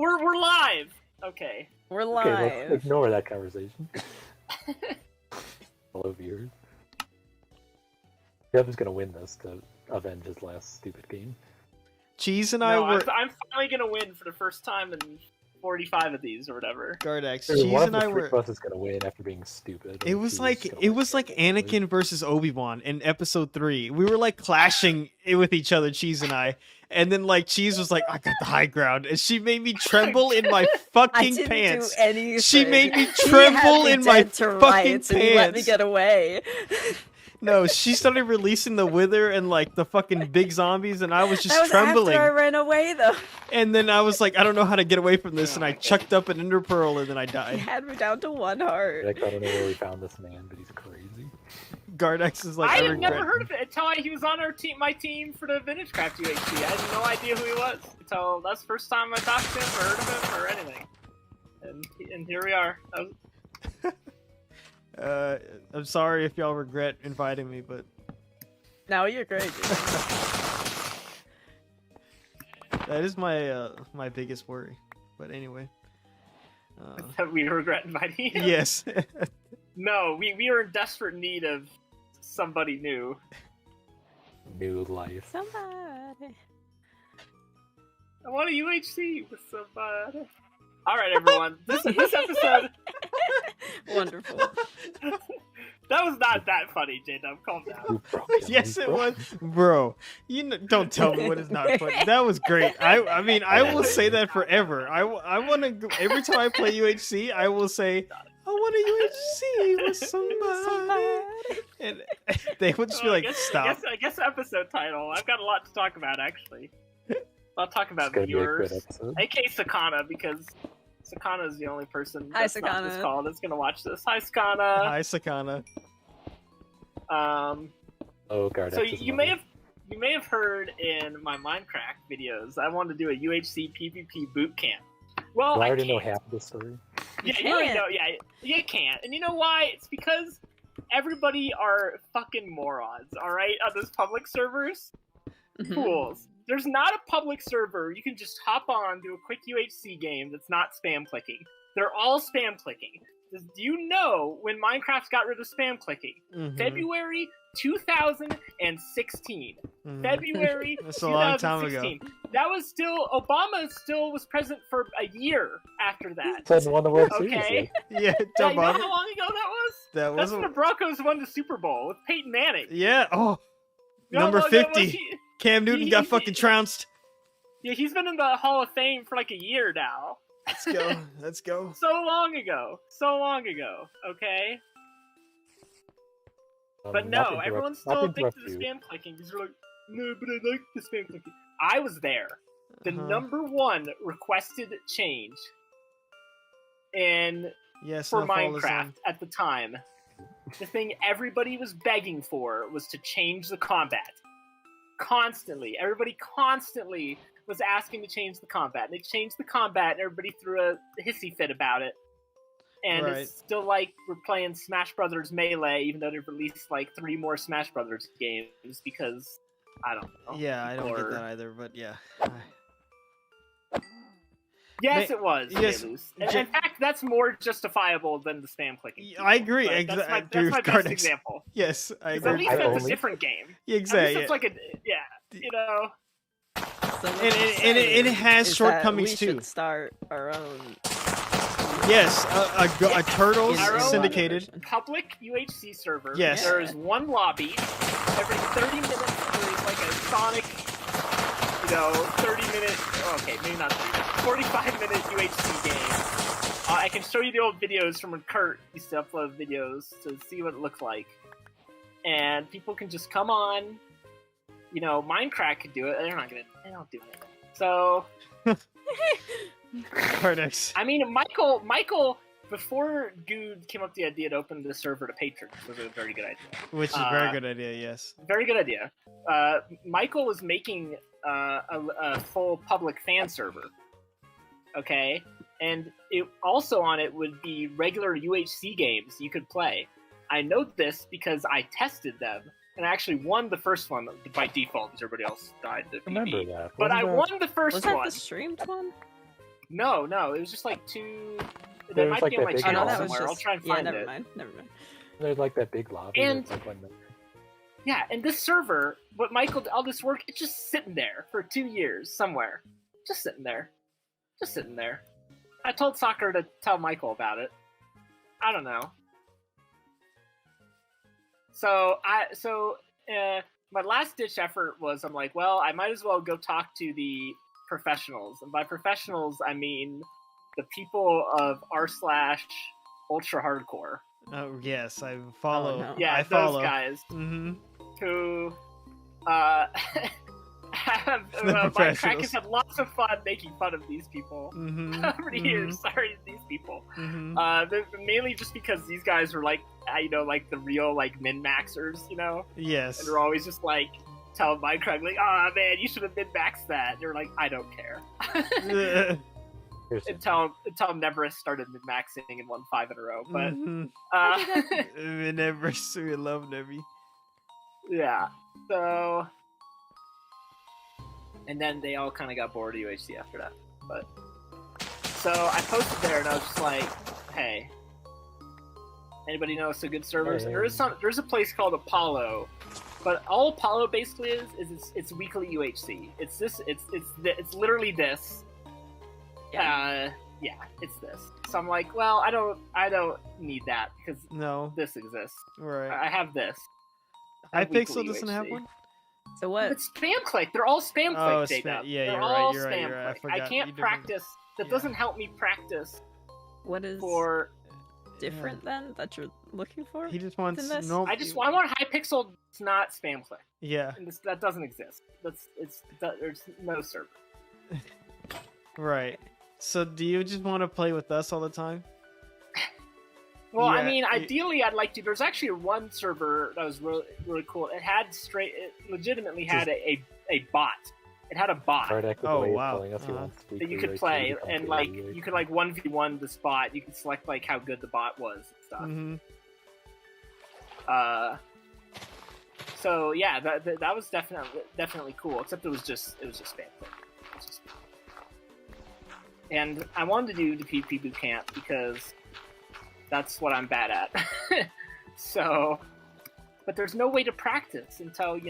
We're live. Okay. We're live. Okay, let's ignore that conversation. Hello, viewers. Jeb's gonna win this to avenge his last stupid game. Cheese and No, I were. I'm finally gonna win for the first time in 45 of these or whatever. Guardax. Dude, Cheese one and of I the three were. of us is gonna win after being stupid. It was like Anakin versus Obi-Wan in episode 3. We were like clashing with each other, Cheese and I. And then like Cheese was like, I got the high ground, and she made me tremble in my I fucking didn't pants. do anything. She made me He tremble had me in my dead to fucking rights, and he let me pants. get away. No, she started releasing the wither and like the fucking big zombies, and I was just That was trembling. after I ran away, though. And then I was like, I don't know how to get away from this, and I chucked up an ender pearl, and then I He died. had me down to 1 heart. Like, I don't know where we found this man, but he's crazy. Gardax is like, I I had regret. never heard of it until he was on my team for the Vintage Craft UHC. I had no idea who he was until that's the first time I talked to him or heard of him or anything. And here we are. I'm sorry if y'all regret inviting me, but Now you're great, dude. that is my my biggest worry. But anyway, That we regret inviting him. yes. No, we are in desperate need of somebody new. New life. Somebody. I want a UHC with somebody. All right, everyone. This episode. Wonderful. That was not that funny, Jdub. Calm down. You broke him. Yes, You it broke was, him. bro. Don't tell me what is not funny. That was great. I mean, I will say that forever. I want to every time I play UHC, I will say, I want a UHC with somebody, and they would just be like, stop. I guess episode title. I've got a lot to talk about, actually. I'll talk about It's gonna be a viewers, good episode. aka Sakana, because Sakana is the only person Hi, that's not this Sakana. call that's gonna watch this. Hi, Sakana. Hi, Sakana. Oh, Guardax So is you may have heard in my Minecraft videos I wanted to do a UHC PvP boot camp. Well, Do I I already know can't. half of the story. Yeah, You you already can't. know. Yeah, you can't. And you know why? It's because everybody are fucking morons. All right, on those public servers, Mhm. fools. There's not a public server you can just hop on, do a quick UHC game that's not spam clicking. They're all spam clicking. Do you know when Minecraft got rid of spam clicking? Mhm, February 2016. mhm. February That's a long time ago. 2016. That was still Obama still was president for a year after that. Said won the World Series. Okay. Yeah, Yeah, you know Obama. how long ago that was? That That's was when the Broncos won the Super Bowl with Peyton Manning. yeah. Oh, You know how number long that was? 50. Cam Newton got fucking trounced. Yeah, he's been in the Hall of Fame for like a year now. Let's go. Let's go. So long ago. Okay? But not to no, interrupt- everyone's not to still addicted interrupt to you. spam clicking because they're like, no, but I like the spam clicking. I was there. The Uh-huh. number one requested change in Yes, for Snowfall is Minecraft on. at the time. The thing everybody was begging for was to change the combat. Constantly. Everybody constantly was asking to change the combat. And they changed the combat and everybody threw a hissy fit about it. And Right. it's still like we're playing Smash Brothers Melee, even though they've released like 3 more Smash Brothers games because I don't know. Yeah, I don't Or- get that either, but yeah. Yes, it was. yes, Jesus. And in fact, that's more justifiable than the spam clicking. I agree. But that's my, I agree that's my with best Guardax. example. Yes, I 'Cause at agree. least that's a only- different game. Yeah, At least exactly. it's like a you know. Someone And it said has is shortcomings, that we too. should start our own. Yes, a Turtles Our own syndicated. Public UHC server. Yes. There is one lobby. Every 30 minutes there is like a Sonic, 30-minute. Okay, maybe not 45-minute UHC game. I can show you the old videos from when Kurt used to upload videos to see what it looked like. And people can just come on. Minecraft could do it. They don't do it. So, Guardax. I mean, Michael, before Good came up with the idea to open the server to patrons, was a very good idea. Which is a very good idea, yes. Very good idea. Michael was making a full public fan server. Okay? And it also on it would be regular UHC games you could play. I know this because I tested them, and I actually won the first one by default because everybody else died. The Remember PvP. that. But I Wasn't won the first Was that one. the streamed one? No, it was just like two. That There was, might like, be on that my big Oh no, channel wall. that was somewhere. just. I'll try and Yeah, find never it. mind. There's like that big lobby. And- that's, like, one there. Yeah, and this server, what Michael did all this work, it's just sitting there for 2 years somewhere. Just sitting there. Just sitting there. I told Soccer to tell Michael about it. I don't know. So my last ditch effort was I'm like, well, I might as well go talk to the professionals. And by professionals, I mean the people of r/ultra hardcore. Oh yes, I follow. no. Yeah, I those follow. guys Mm-hmm. who have The my professionals. crackers had lots of fun making fun of these people Mm-hmm. over the years. Sorry, these people. Mm-hmm. Mainly just because these guys were like, like the real like min maxers, Yes. and they're always just like telling my crack like, "Oh man, you should have min maxed that." And they're like, "I don't care." Here's until Neverest started min maxing and won 5 in a row, but Mhm. uh, We love Nevi. yeah. So, and then they all kind of got bored of UHC after that. But so I posted there, and I was just like, "Hey, anybody know some good servers?" And there's a place called Apollo, but all Apollo basically is it's weekly UHC. It's literally this. Yeah, it's this. So I'm like, well, I don't need that because No. this exists. Right. I have this. I have Hypixel weekly doesn't have UHC. one. So what? It's spam click. They're all spam click. Oh, Jdub. yeah, They're you're all right. You're right. spam You're right. I click. forgot. You can't didn't- practice. That yeah. doesn't help me practice What is for. different then that you're looking for? He just wants in this? no. I want Hypixel. It's not spam click. Yeah. And that doesn't exist. There's no server. Right. So do you just want to play with us all the time? Well, I Yeah, mean, it- ideally, I'd like to. There's actually one server that was really, really cool. It legitimately had a bot. It had a bot Guardax is Oh, always wow. telling us he Uh-huh. wants that you weekly could UHC play, to come and to like UHC. you could like 1v1 the spot. You could select like how good the bot was and stuff. Mm-hmm. So yeah, that was definitely cool. Except it was just spam. It was just spam. And I wanted to do the PvP boot camp because that's what I'm bad at. So, but there's no way to practice until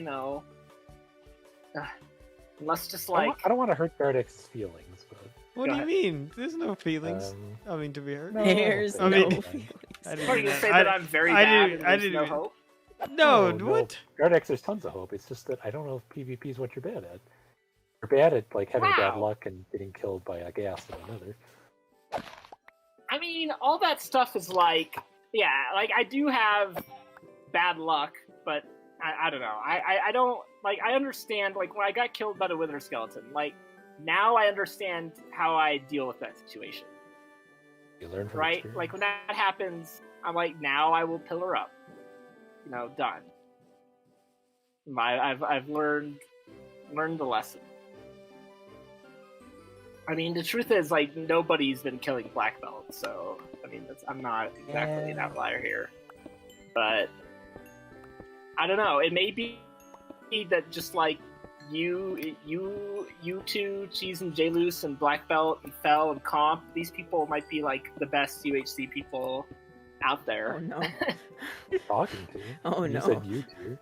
unless just like I don't want to hurt Guardax's feelings, but What Go do you ahead. mean? There's no feelings. um, I mean, to be heard. No. There's I no mean- feelings. I didn't What are you mean gonna say that. that I'm very I bad didn't- and I there's didn't no mean- hope? No, no. what? Guardax, there's tons of hope. It's just that I don't know if PvP is what you're bad at. You're bad at like having bad Wow. luck and getting killed by a gas and another. I mean, all that stuff is like, yeah, like I do have bad luck, but I don't know. I don't like. I understand like when I got killed by the wither skeleton. Like now I understand how I deal with that situation. You learn from Right? experience. Like when that happens, I'm like, now I will pillar up. Done. I've learned the lesson. I mean, the truth is, like, nobody's been killing black belts, so I mean, I'm not exactly an Yeah. outlier here. But I don't know. It may be that just like you two, Cheese and J-Loose and Black Belt and Fell and Comp, these people might be like the best UHC people out Oh there. no. talking to. Oh, you no. said you two.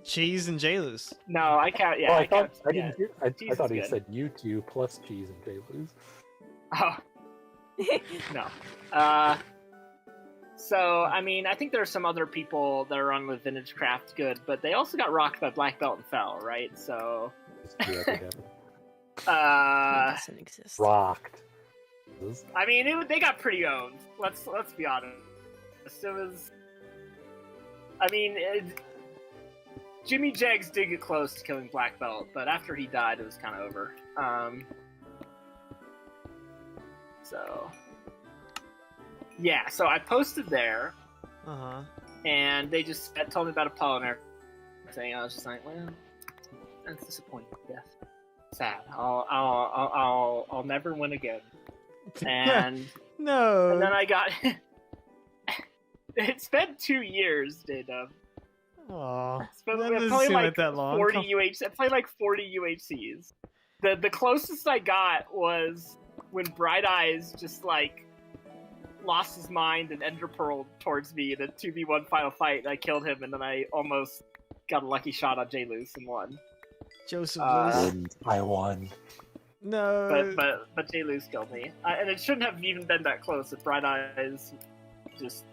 Cheese and J-Loose. No, I can't. Yeah, Oh, I I thought can't. I yeah. didn't hear. I Cheese thought is he good. said you two plus Cheese and J-Lose. Oh, no. So, I mean, I think there are some other people that are on with Vintage Craft good, but they also got rocked by Black Belt and Fell, right? So, Doesn't exist. Rocked. I mean, they got pretty owned. Let's be honest. It was. I mean, Jimmy Jegs did get close to killing Black Belt, but after he died, it was kind of over. So, yeah. So I posted there, Uh-huh. and they just told me about Apollo and everything. I was just like, well, that's disappointing. Yes, sad. I'll never win again. And No. and then I got. It's been 2 years, Jdub. Aw. It's been That I doesn't played seem like like that long. 40 UHCs. I played like 40 UHCs. The closest I got was when Bright Eyes just like lost his mind and ender pearled towards me in a 2v1 final fight, and I killed him, and then I almost got a lucky shot on J Loose and won. Joseph I won. No. But J Loose killed me, and it shouldn't have even been that close. If Bright Eyes just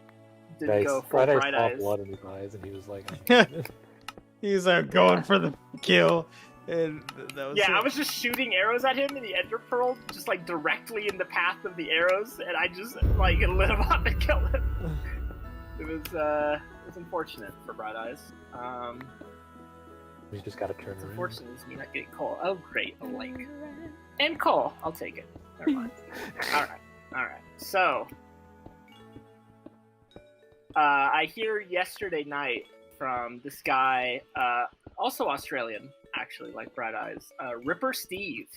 didn't go for Bright Eyes. Blood in his eyes, and he was like, He's going for the kill, and that was I was just shooting arrows at him, and the ender pearl just like directly in the path of the arrows, and I just like lit him up and killed him. It was unfortunate for Bright Eyes. we just got to turn around. Unfortunate is me not getting coal. Oh great, a lake and coal. I'll take it. Never mind. All right. So, I hear yesterday night from this guy, also Australian, actually, like Bright Eyes, Ripper Steve.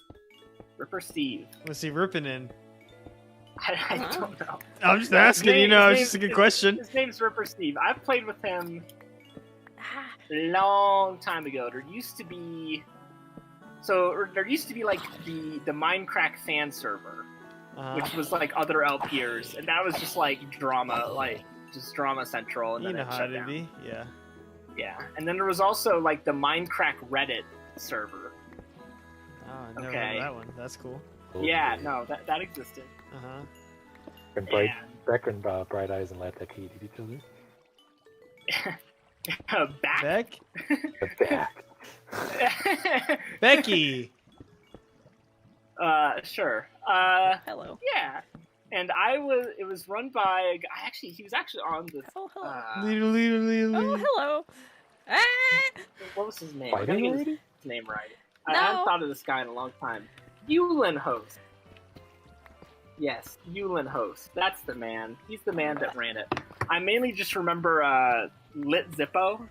What's he ripping in? I don't know. I'm just asking, it's just a good question. His name's Ripper Steve. I've played with him a long time ago. There used to be like the Minecraft fan server, which was like other LPers, and that was just like drama, like just drama central, and then it shut down. Yeah, and then there was also like the Minecraft Reddit server. Oh, I never heard of that one. That's cool. Yeah, no, that existed. And Beck and Bright Eyes and Latek hated each other. Back? Back. Becky! Sure. Hello. Yeah. And it was run by a guy, he was actually on this. Oh, hello. Oh, hello. Ah! What was his name? Fighting I gotta get already? his name right. No. I haven't thought of this guy in a long time. Yulin Host. Yes, Yulin Host. That's the man. He's the man that ran it. I mainly just remember Lit Zippo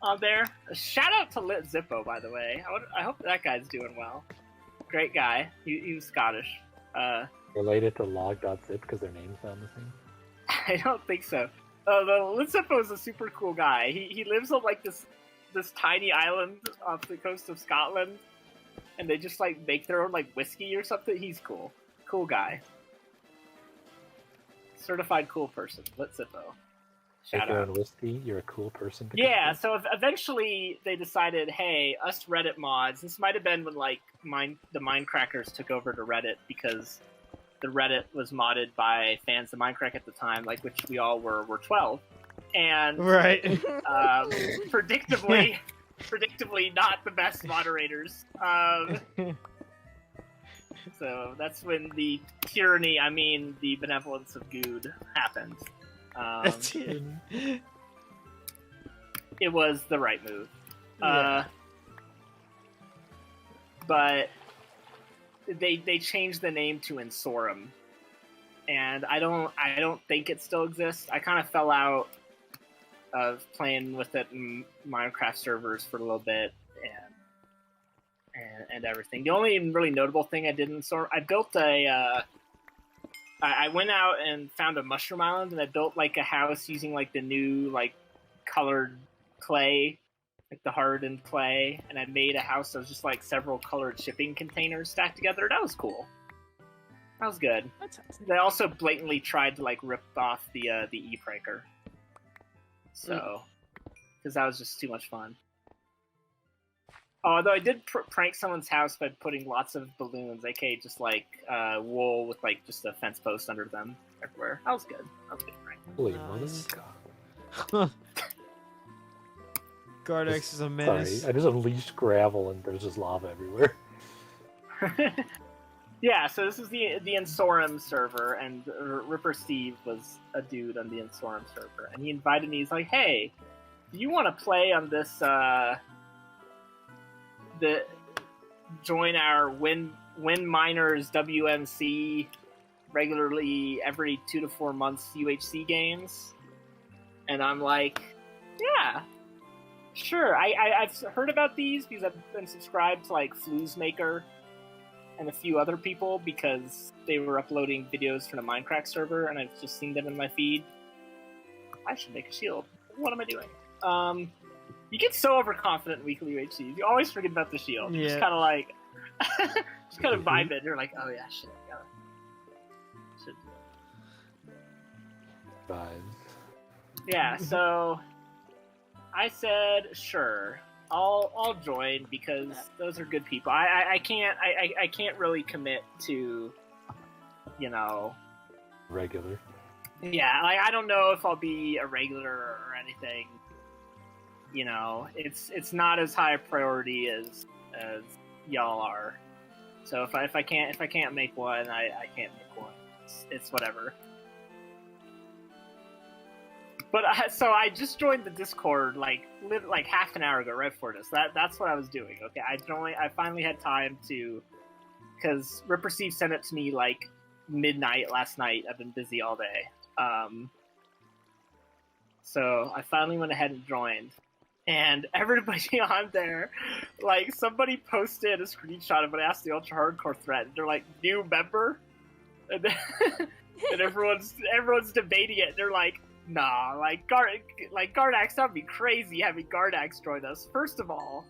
on there. A shout out to Lit Zippo, by the way. I hope that guy's doing well. Great guy. He was Scottish. Related to log.zip because their names sound the same? I don't think so. The Lit Zippo is a super cool guy. He lives on like this tiny island off the coast of Scotland, and they just like make their own like whiskey or something. He's cool. Cool guy. Certified cool person. Lit Zippo. Shout Make your out. own whiskey, you're a cool person. Yeah, so eventually they decided, hey, us Reddit mods, this might have been when like the Minecrackers took over to Reddit, because the Reddit was modded by fans of Minecraft at the time, like which we all were 12. And right. predictably not the best moderators. So that's when the tyranny, the benevolence of Good happened. It was the right move. Yeah. But they changed the name to Insorum, and I don't think it still exists. I kind of fell out of playing with it in Minecraft servers for a little bit, and everything. The only really notable thing I did in Insorum, I built I went out and found a mushroom island, and I built like a house using like the new like colored clay, like the hardened clay, and I made a house that was just like several colored shipping containers stacked together. That was cool. That was good. They also blatantly tried to like rip off the E-Pranker. So, because that was just too much fun. Although I did prank someone's house by putting lots of balloons, aka just like wool with like just a fence post under them everywhere. That was good. That was a good prank. Holy Nice. God. Guardax is a menace. Sorry, I just unleashed gravel and there's just lava everywhere. Yeah, so this is the Insorum server, and Ripper Steve was a dude on the Insorum server, and he invited me. He's like, "Hey, do you want to play on this? Join our Win Miners WMC regularly every 2 to 4 months UHC games?" And I'm like, "Yeah, sure." I've heard about these because I've been subscribed to like Floozemaker and a few other people because they were uploading videos from the Minecraft server, and I've just seen them in my feed. I should make a shield. What am I doing? You get so overconfident in weekly UHCs. You always forget about the shield. You just kind of like, just kind of vibe it. You're like, oh yeah, shit, I gotta Vibes. Yeah, so I said sure, I'll join because those are good people. I can't really commit to, you know. Regular. Yeah, like I don't know if I'll be a regular or anything. You know, it's not as high a priority as y'all are. So if I can't make one, I can't make one. It's whatever. But so I just joined the Discord like half an hour ago, right before this. That's what I was doing. Okay, I finally had time to, because Ripper Steve sent it to me like midnight last night. I've been busy all day. So I finally went ahead and joined. And everybody on there, like, somebody posted a screenshot of it, asked the Ultra Hardcore thread, and they're like, new member? And, and everyone's debating it, and they're like, nah, like Guardax, that'd be crazy having Guardax join us. First of all,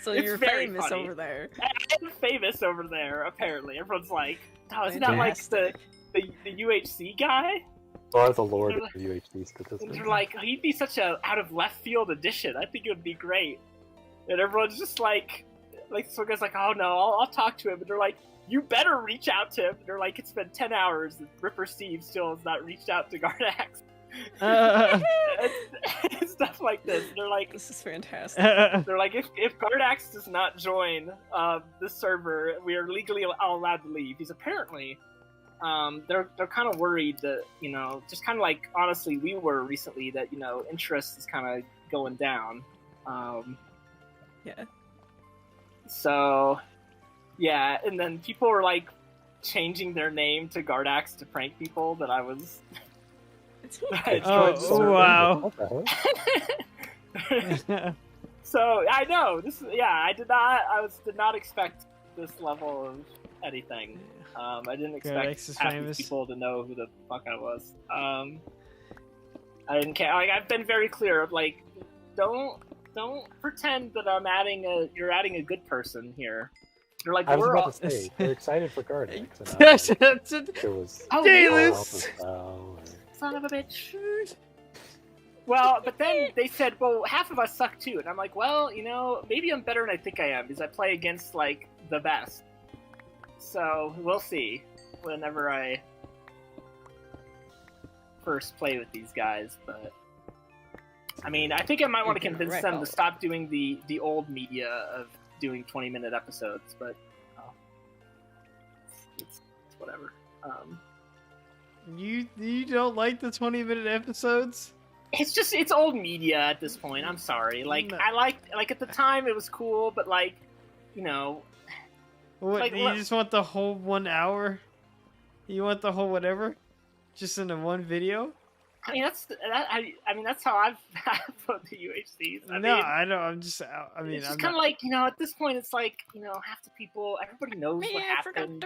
So you're very famous funny. over there. I'm famous over there, apparently. Everyone's like, oh, isn't that like the UHC guy? Or the Lord of UHC statistics. And they're like, he'd be such a out of left field addition. I think it would be great. And everyone's just like some guy's like, oh no, I'll talk to him. And they're like, you better reach out to him. And they're like, it's been 10 hours and Ripper Steve still has not reached out to Guardax. And stuff like this. And they're like, This is fantastic. they're like, if Guardax does not join the server, we are legally allowed to leave. He's apparently. They're kind of worried that, you know, just kind of like, honestly, we were recently, that, you know, interest is kind of going down. Yeah. So, yeah, and then people were like changing their name to Guardax to prank people that I was. I joined the server. Wow. What the hell? So I know this. I did not expect this level of anything. I didn't expect half these people to know who the fuck I was. I didn't care. Like, I've been very clear of like, don't pretend that you're adding a good person here. You're like, I was we're about all. to say, they're excited for Guardax. There was Dailus! Son of a bitch. Well, but then they said, well, half of us suck too, and I'm like, well, you know, maybe I'm better than I think I am because I play against like the best. So we'll see whenever I first play with these guys, but I mean, I think I might want to convince them to stop doing the old media of doing 20-minute episodes, but it's whatever. You don't like the 20-minute episodes? It's old media at this point. I'm sorry. Like, No. I like at the time it was cool, but like, you know. What, Like, you just want the whole 1 hour? You want the whole whatever? Just in the one video? I mean, that's how I've put the UHCs. I No, mean, I don't. I'm just. it's just kind of like, you know, at this point, it's like, you know, half the people, everybody knows what happened.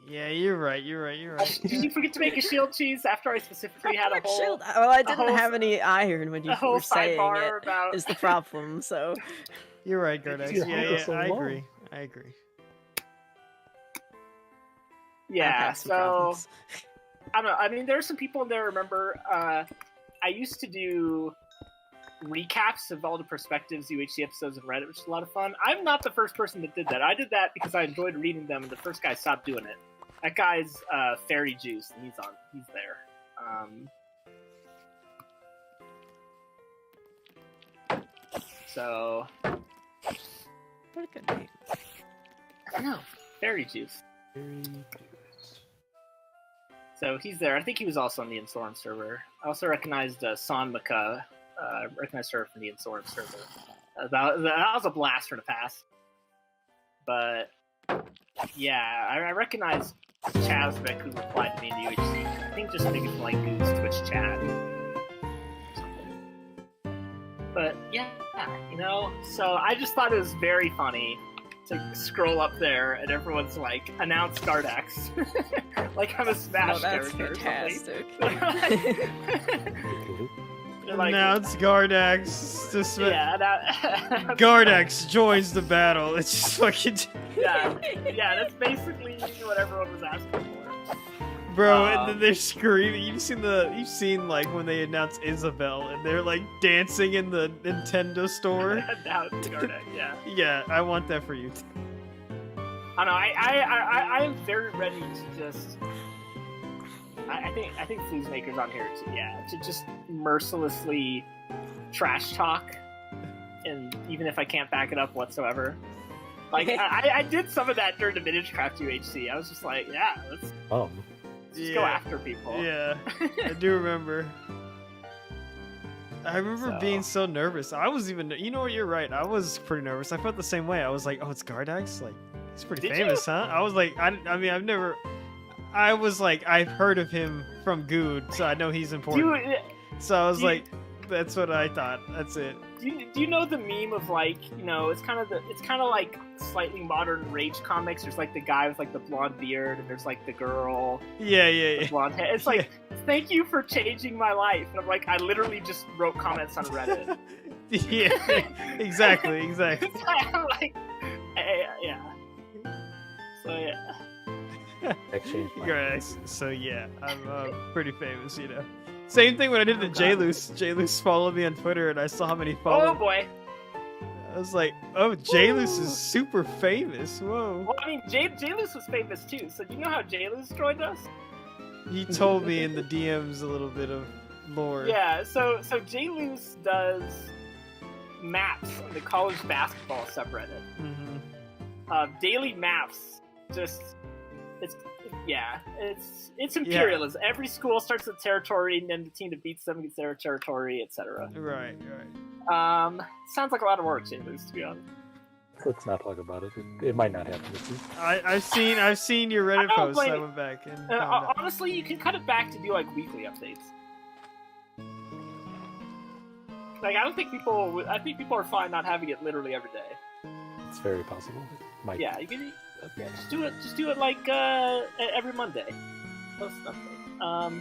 Yeah, you're right. You're right. Did you forget to make a shield cheese after I specifically had a whole Shield. Well, I didn't whole- have any iron when you a whole were saying sidebar it. about Is the problem? So You're right, Guardax. You Yeah, held us I along. agree. I agree. I've yeah. had some So problems. I don't know. I mean, there's some people in there. Remember, I used to do recaps of all the Perspectives UHC episodes on Reddit, which is a lot of fun. I'm not the first person that did that. I did that because I enjoyed reading them, and the first guy stopped doing it. That guy's Fairy Juice, and he's there. So What a good name. I don't know, Fairy Juice. So he's there. I think he was also on the Insoran server. I also recognized Sanmaka. Recognized her from the Insoran server. That was a blast from the past. But yeah, I recognize Chazvik, who replied to me in the UHC. I think just maybe from like Goose Twitch chat. Or something. But yeah, you know. So I just thought it was very funny to scroll up there and everyone's like, announce Guardax. Like I'm a Smash Oh, that's character fantastic. or something. They're like, Now it's Guardax. yeah, Guardax joins the battle. It's just fucking. Yeah, that's basically what everyone was asking for. Bro, and then they're screaming. You've seen like when they announce Isabel and they're like dancing in the Nintendo store. Now it's Guardax, yeah. Yeah, I want that for you. I don't know. I am very ready to just. I think Fluesmaker's on here to just mercilessly trash talk, and even if I can't back it up whatsoever. Like I did some of that during the Minagecraft UHC. I was just like, yeah, let's just go after people. Yeah, I do remember. I remember being so nervous. I was even, you know what, you're right. I was pretty nervous. I felt the same way. I was like, oh, it's Guardax? Like, he's pretty famous, huh? I was like, I mean, I've heard of him from Good, so I know he's important. So I was like, that's what I thought. That's it. Do you know the meme of like, you know, it's kind of like slightly modern Rage comics. There's like the guy with like the blonde beard, and there's like the girl. Yeah. With blonde hair. It's like, thank you for changing my life. And I'm like, I literally just wrote comments on Reddit. Yeah, exactly. I'm like, yeah. So yeah. Exchange. So yeah, I'm pretty famous, you know. Same thing when I did the J-Loose. J-Loose followed me on Twitter, and I saw how many followers. Oh boy! I was like, oh, J-Loose is super famous. Whoa. Well, I mean, J-Loose was famous too. So do you know how J-Loose joined us? He told me in the DMs a little bit of lore. Yeah. So J-Loose does maps on the college basketball subreddit. Mm-hmm. Daily maps. Just it's imperialism. Yeah. Every school starts with territory, and then the team that beats them gets their territory, etc. Right. Sounds like a lot of work, J-Loose, to be honest. Let's not talk about it. It might not happen this week. I've seen your Reddit posts. I went back and honestly, you can cut it back to do like weekly updates. Like I think people are fine not having it literally every day. It's very possible. Yeah, you can. Yeah, just do it like every Monday. Post an update.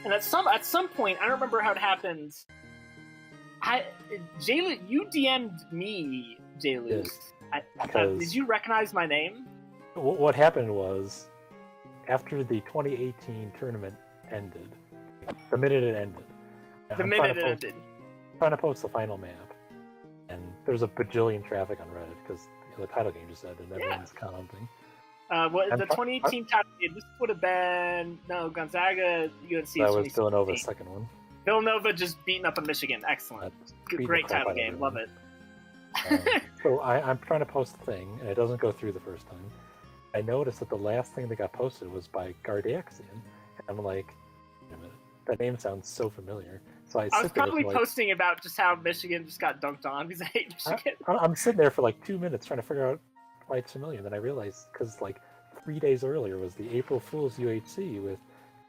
And at some point, I don't remember how it happened. You DM'd me, J-Loose. Yes, did you recognize my name? What happened was, after the 2018 tournament ended, the minute it ended. I'm trying to post the final map, and there's a bajillion traffic on Reddit because the title game just ended, and everyone's commenting. The 2018 title game, this would have been Gonzaga, UNC. That was Villanova's second one. Villanova just beating up on Michigan. Excellent. Great title game. Love it. So I'm trying to post the thing, and it doesn't go through the first time. I noticed that the last thing that got posted was by Guardax, and I'm like, wait a minute, that name sounds so familiar. So I was probably posting about just how Michigan just got dunked on because I hate Michigan. I'm sitting there for like 2 minutes trying to figure out why it's familiar, and then I realized because like 3 days earlier was the April Fool's UHC with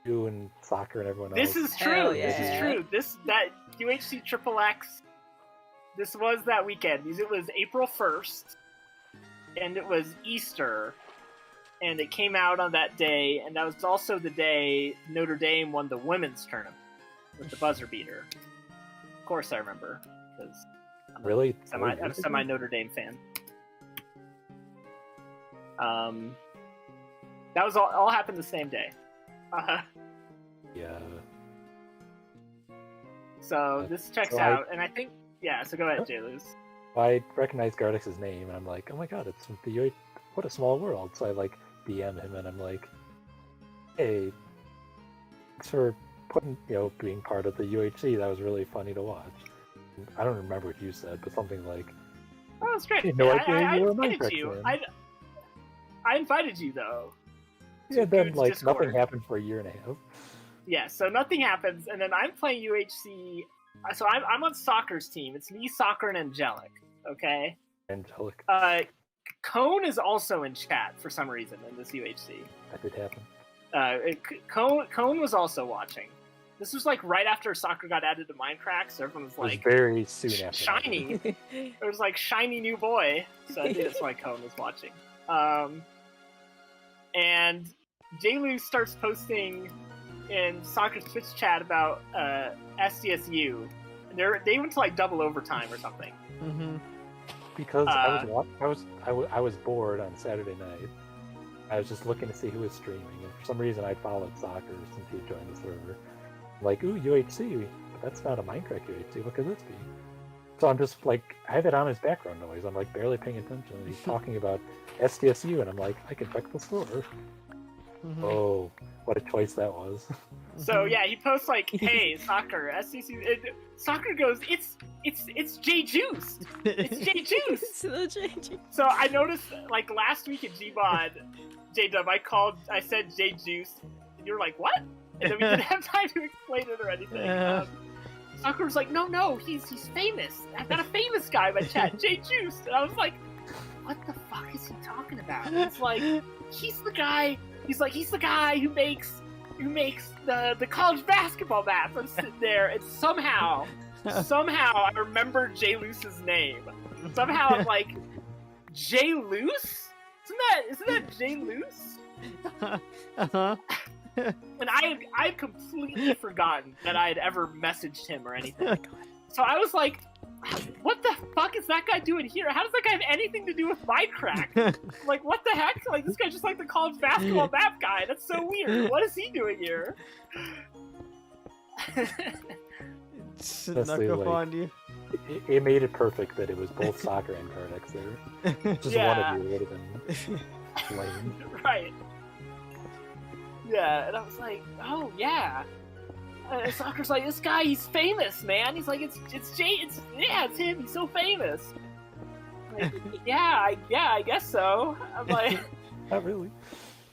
you and soccer and everyone else. This is true. Yeah. This is true. That UHC XXX. This was that weekend because it was April 1st, and it was Easter, and it came out on that day, and that was also the day Notre Dame won the women's tournament with the buzzer beater. Of course, I remember because I'm a semi Notre Dame fan. That was all happened the same day. Yeah. So this checks out, and I think So go ahead, J-Loose. I recognize Guardax's name, and I'm like, oh my god, it's the UHC. What a small world. So I like DM him, and I'm like, hey, thanks for being part of the UHC. That was really funny to watch. And I don't remember what you said, but something like, oh, that's great. I invited you. I invited you though. Yeah, then like Discord. Nothing happened for a year and a half. Yeah, so nothing happens, and then I'm playing UHC. So I'm on soccer's team. It's me, Soccer, and Angelic. Okay. Angelic. Cone is also in chat for some reason in this UHC. That did happen. Cone was also watching. This was like right after soccer got added to Minecraft, so everyone was like, very soon after. Shiny. It was like shiny new boy. So I think that's why Cone was watching. And J-Loose starts posting in soccer's Twitch chat about SDSU. They went to like double overtime or something. Mm-hmm. because I was bored on Saturday night. I was just looking to see who was streaming, and for some reason I followed Soccer since he joined the server. I'm like, ooh, UHC, but that's not a Minecraft UHC. What could this be? So I'm just like, I have it on as background noise. I'm like barely paying attention. And he's talking about SDSU, and I'm like, I can check the store. Oh, what a choice that was. So yeah, he posts like, "Hey, Soccer, SCC." Soccer goes, "It's J-Juice. It's J-Juice." It's the JG. So I noticed like last week at Gmod, Jdub, I said J-Juice, and you were like, "What?" And then we didn't have time to explain it or anything. Soccer was like, "No, he's famous. I've got a famous guy in my chat, J-Juice." And I was like, "What the fuck is he talking about?" And it's like, he's the guy. He's the guy who makes the college basketball maps. I'm sitting there, and somehow I remember Jay Luce's name. Somehow I'm like, Jay Luce? Isn't that Jay Luce? And I had completely forgotten that I had ever messaged him or anything. So I was like, what the fuck is that guy doing here? How does that guy have anything to do with Minecraft? Like, what the heck? Like, this guy's just like the college basketball map guy. That's so weird. What is he doing here? Honestly, Snuck up on you. It made it perfect that it was both Soccer and Guardax there. Just one of you would have been lame. Right. Yeah, and I was like, oh yeah. Soccer's like, this guy, he's famous, man. He's like, it's him. He's so famous. Like, yeah, I guess so. I'm like, not really.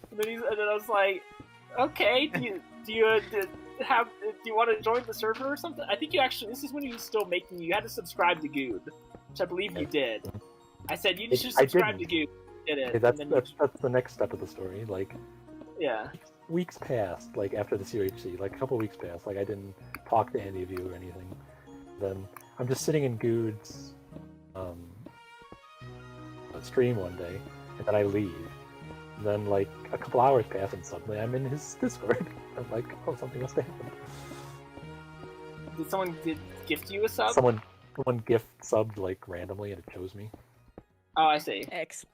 And then I was like, okay, do you want to join the server or something? I think you actually. This is when you were still making. You had to subscribe to Good, which I believe you did. I said you should subscribe to Good. Did it? Okay, that's the next step of the story. Like, yeah. Weeks passed, like after the UHC, like a couple weeks passed, like I didn't talk to any of you or anything. Then I'm just sitting in Good's stream one day, and then I leave. And then like a couple hours pass, and suddenly I'm in his Discord. I'm like, oh, something must have happened. Did someone gift you a sub? Someone gift subbed like randomly, and it chose me. Oh, I see. X.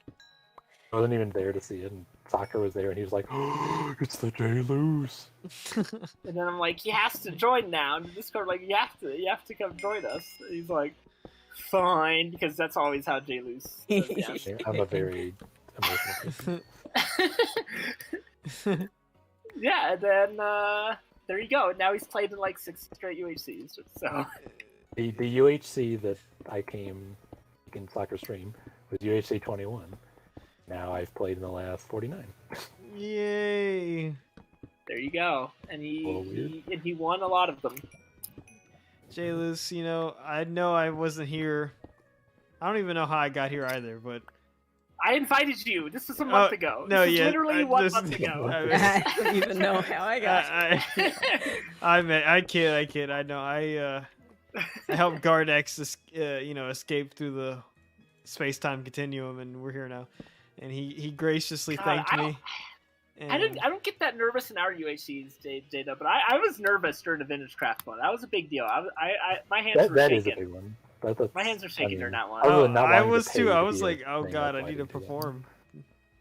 I wasn't even there to see it, and Soccer was there, and he was like, oh, it's the J Luce. And then I'm like, he has to join now. And Discord like, you have to come join us. And he's like, fine, because that's always how J Luce says yes. I'm a very emotional person. Yeah, and then there you go. Now he's played in like 6 straight UHCs. So the UHC that I came in Soccer stream was UHC 21. Now I've played in the last 49. Yay! There you go. And he won a lot of them. Jay Luce, I know I wasn't here. I don't even know how I got here either, but I invited you. This was a month ago. No, this yeah, literally 1 month ago. I don't even know how I got. I kid. I know. I helped Guardax, escape through the space-time continuum, and we're here now. And he graciously thanked me. I don't get that nervous in our UHCs, Jdub, but I was nervous during the Vintage Craft one. That was a big deal. My hands were shaking. That is a big one. My hands are shaking during that one. I was too. I was like, oh god, I need to perform.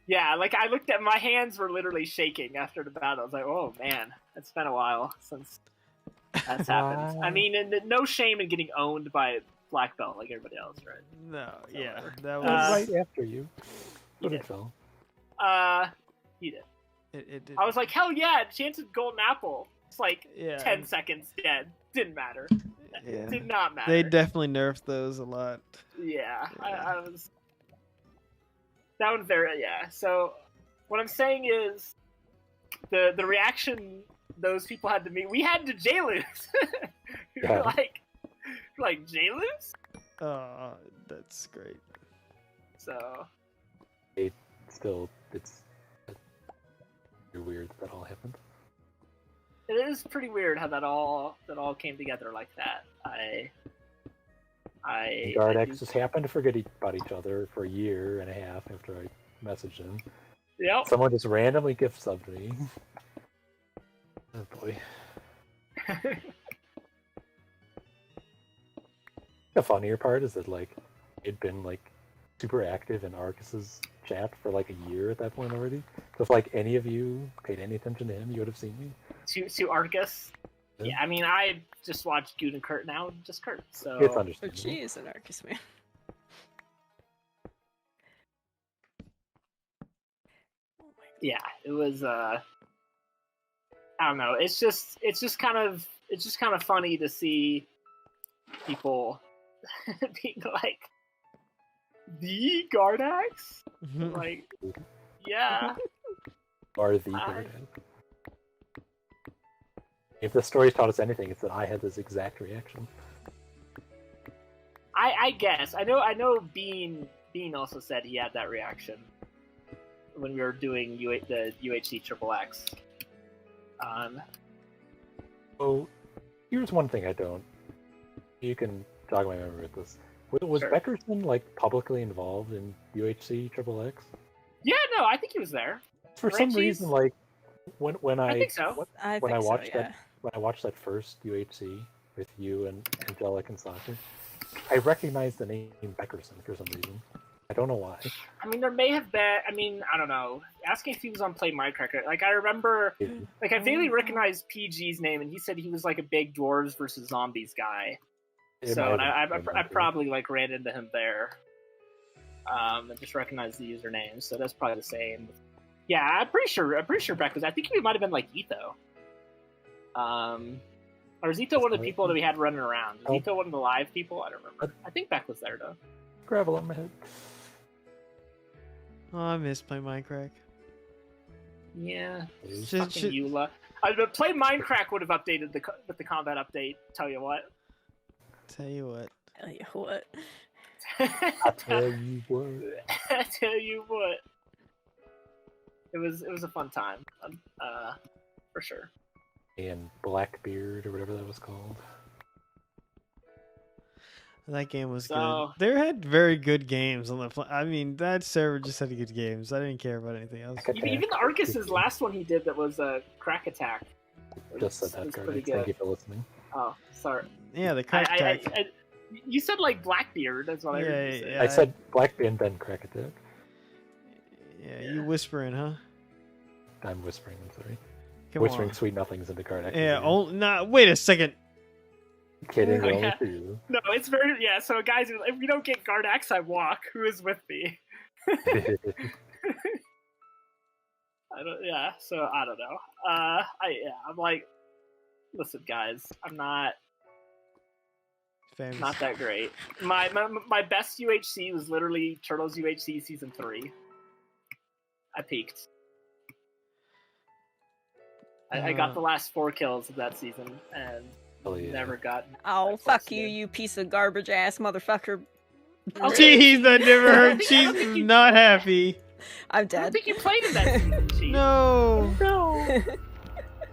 Yeah, like I looked at my hands were literally shaking after the battle. I was like, oh man, it's been a while since that's happened. I mean, and no shame in getting owned by a black belt like everybody else, right? No, so, yeah, that was right after you. He did. Fell. He did. It did. I was like, hell yeah, chance of golden apple. It's like 10 Yeah. seconds dead. Didn't matter. Yeah. Did not matter. They definitely nerfed those a lot. Yeah, I was. That one very So, what I'm saying is, the reaction those people had to me, we had to J-Luce. You're like J-Luce? Oh, that's great. So. It's weird that all happened. It is pretty weird how that all came together like that. Guardax just happened to forget about each other for a year and a half after I messaged him. Yep. Someone just randomly gift subbed me. Oh boy. The funnier part is that like it'd been like super active in Arcus's chat for like a year at that point already. So if like any of you paid any attention to him, you would have seen me. To Arcus. Yeah. Yeah, I mean, I just watched Good and Kurt now, just Kurt. So It's Oh, understandable. jeez, an Arcus man. Oh my yeah, it was. I don't know. It's just kind of funny to see people being like, the Guardax, like, yeah. Or the Guardax. If the story's taught us anything, it's that I had this exact reaction. I guess I know. Bean also said he had that reaction when we were doing the UHC Triple X. So, here's one thing I don't. You can jog my memory with this. Was Sure. Beckerson like publicly involved in UHC Triple X? Yeah, no, I think he was there. For Right, some Cheese? reason, like when I think so. I when think I so, watched yeah. that when I watched that first UHC with you and Angelic and Sasha, I recognized the name Beckerson for some reason. I don't know why. I mean, there may have been. I mean, I don't know. Asking if he was on Play Minecraft, like I remember, like I vaguely recognized PG's name, and he said he was like a big dwarves versus zombies guy. It So, might and have been I that. probably like ran into him there, and just recognized the username. So that's probably the same. Yeah, I'm pretty sure Beck was. I think he might have been like Etho. Or is Etho one of the people that we had running around? Is Oh. Etho one of the live people? I don't remember. I think Beck was there though. Gravel on my head. Oh, I miss playing Minecraft. Yeah, Should- fucking should- Eula. But Play Minecraft would have updated with the combat update. Tell you what. Tell you what. Tell you what. I tell you what. I tell you what. It was a fun time, for sure. And Blackbeard or whatever that was called. That game was So- good. They had very good games on the. I mean, that server just had good games. I didn't care about anything else. Even Arcus's last one he did that was a crack attack. Just said that, was Guardax. pretty Thank good. you for listening. Oh, sorry. Yeah, the crack attack. You said like Blackbeard. That's what I heard you say. Yeah. I said Blackbeard, then Crack Attack. Yeah, you whispering, huh? I'm whispering, I'm sorry. Come Whispering on. sweet nothings into Guardax. Yeah. Oh, nah. Wait a second. Kidding, Oh, only yeah. for you. No, it's very yeah. So guys, if we don't get Guardax, I walk. Who is with me? I don't. Yeah. So I don't know. I'm like, listen, guys. I'm not Famous. not that great. My best UHC was literally Turtles UHC season 3. I peaked. I got the last 4 kills of that season and Hell yeah. never got. Oh, that fuck close you, again. you piece of garbage ass motherfucker. Okay. Jeez, that never I hurt. don't She's think you- not happy. I'm I don't dead. think you played in that season. Chief. No. No.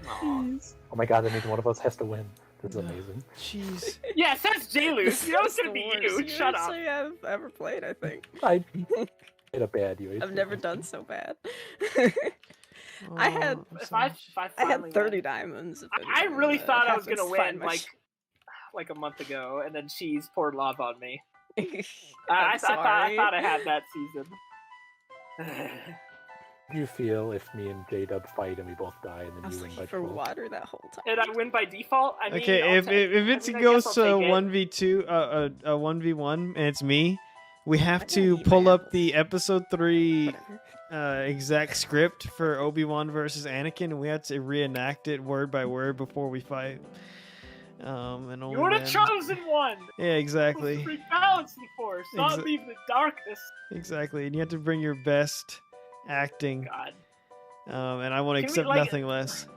Aw. Oh my god, that means one of us has to win. This is amazing. Jeez. Yeah, it says J-Loose. You know it's That's gonna the be worst you. Shut up. UHC I've ever played, I think. I made a bad UHC. I've never done so bad. I had- Oh, I'm If sorry. I I finally had 30 won. diamonds. if I anything, really but thought I was happens gonna to find win my like a month ago, and then Cheese poured lava on me. sh- I I'm thought sorry. I had that season. How do you feel if me and Jdub fight and we both die and I then was you win by looking for 12? water that whole time. And I win by default. I mean, Okay, I'll if take- it I mean, I goes guess to I'll take it. 1v2, a 1v1, and it's me, we have I gotta to eat my pull up apples. the episode 3 Whatever. exact script for Obi-Wan versus Anakin, and we had to reenact it word by word before we fight. And only You were the then- chosen one. Yeah, exactly. Rebalance the force, not Exa- leave the darkness. Exactly, and you have to bring your best acting, God. and I want to Can we, accept like, nothing less.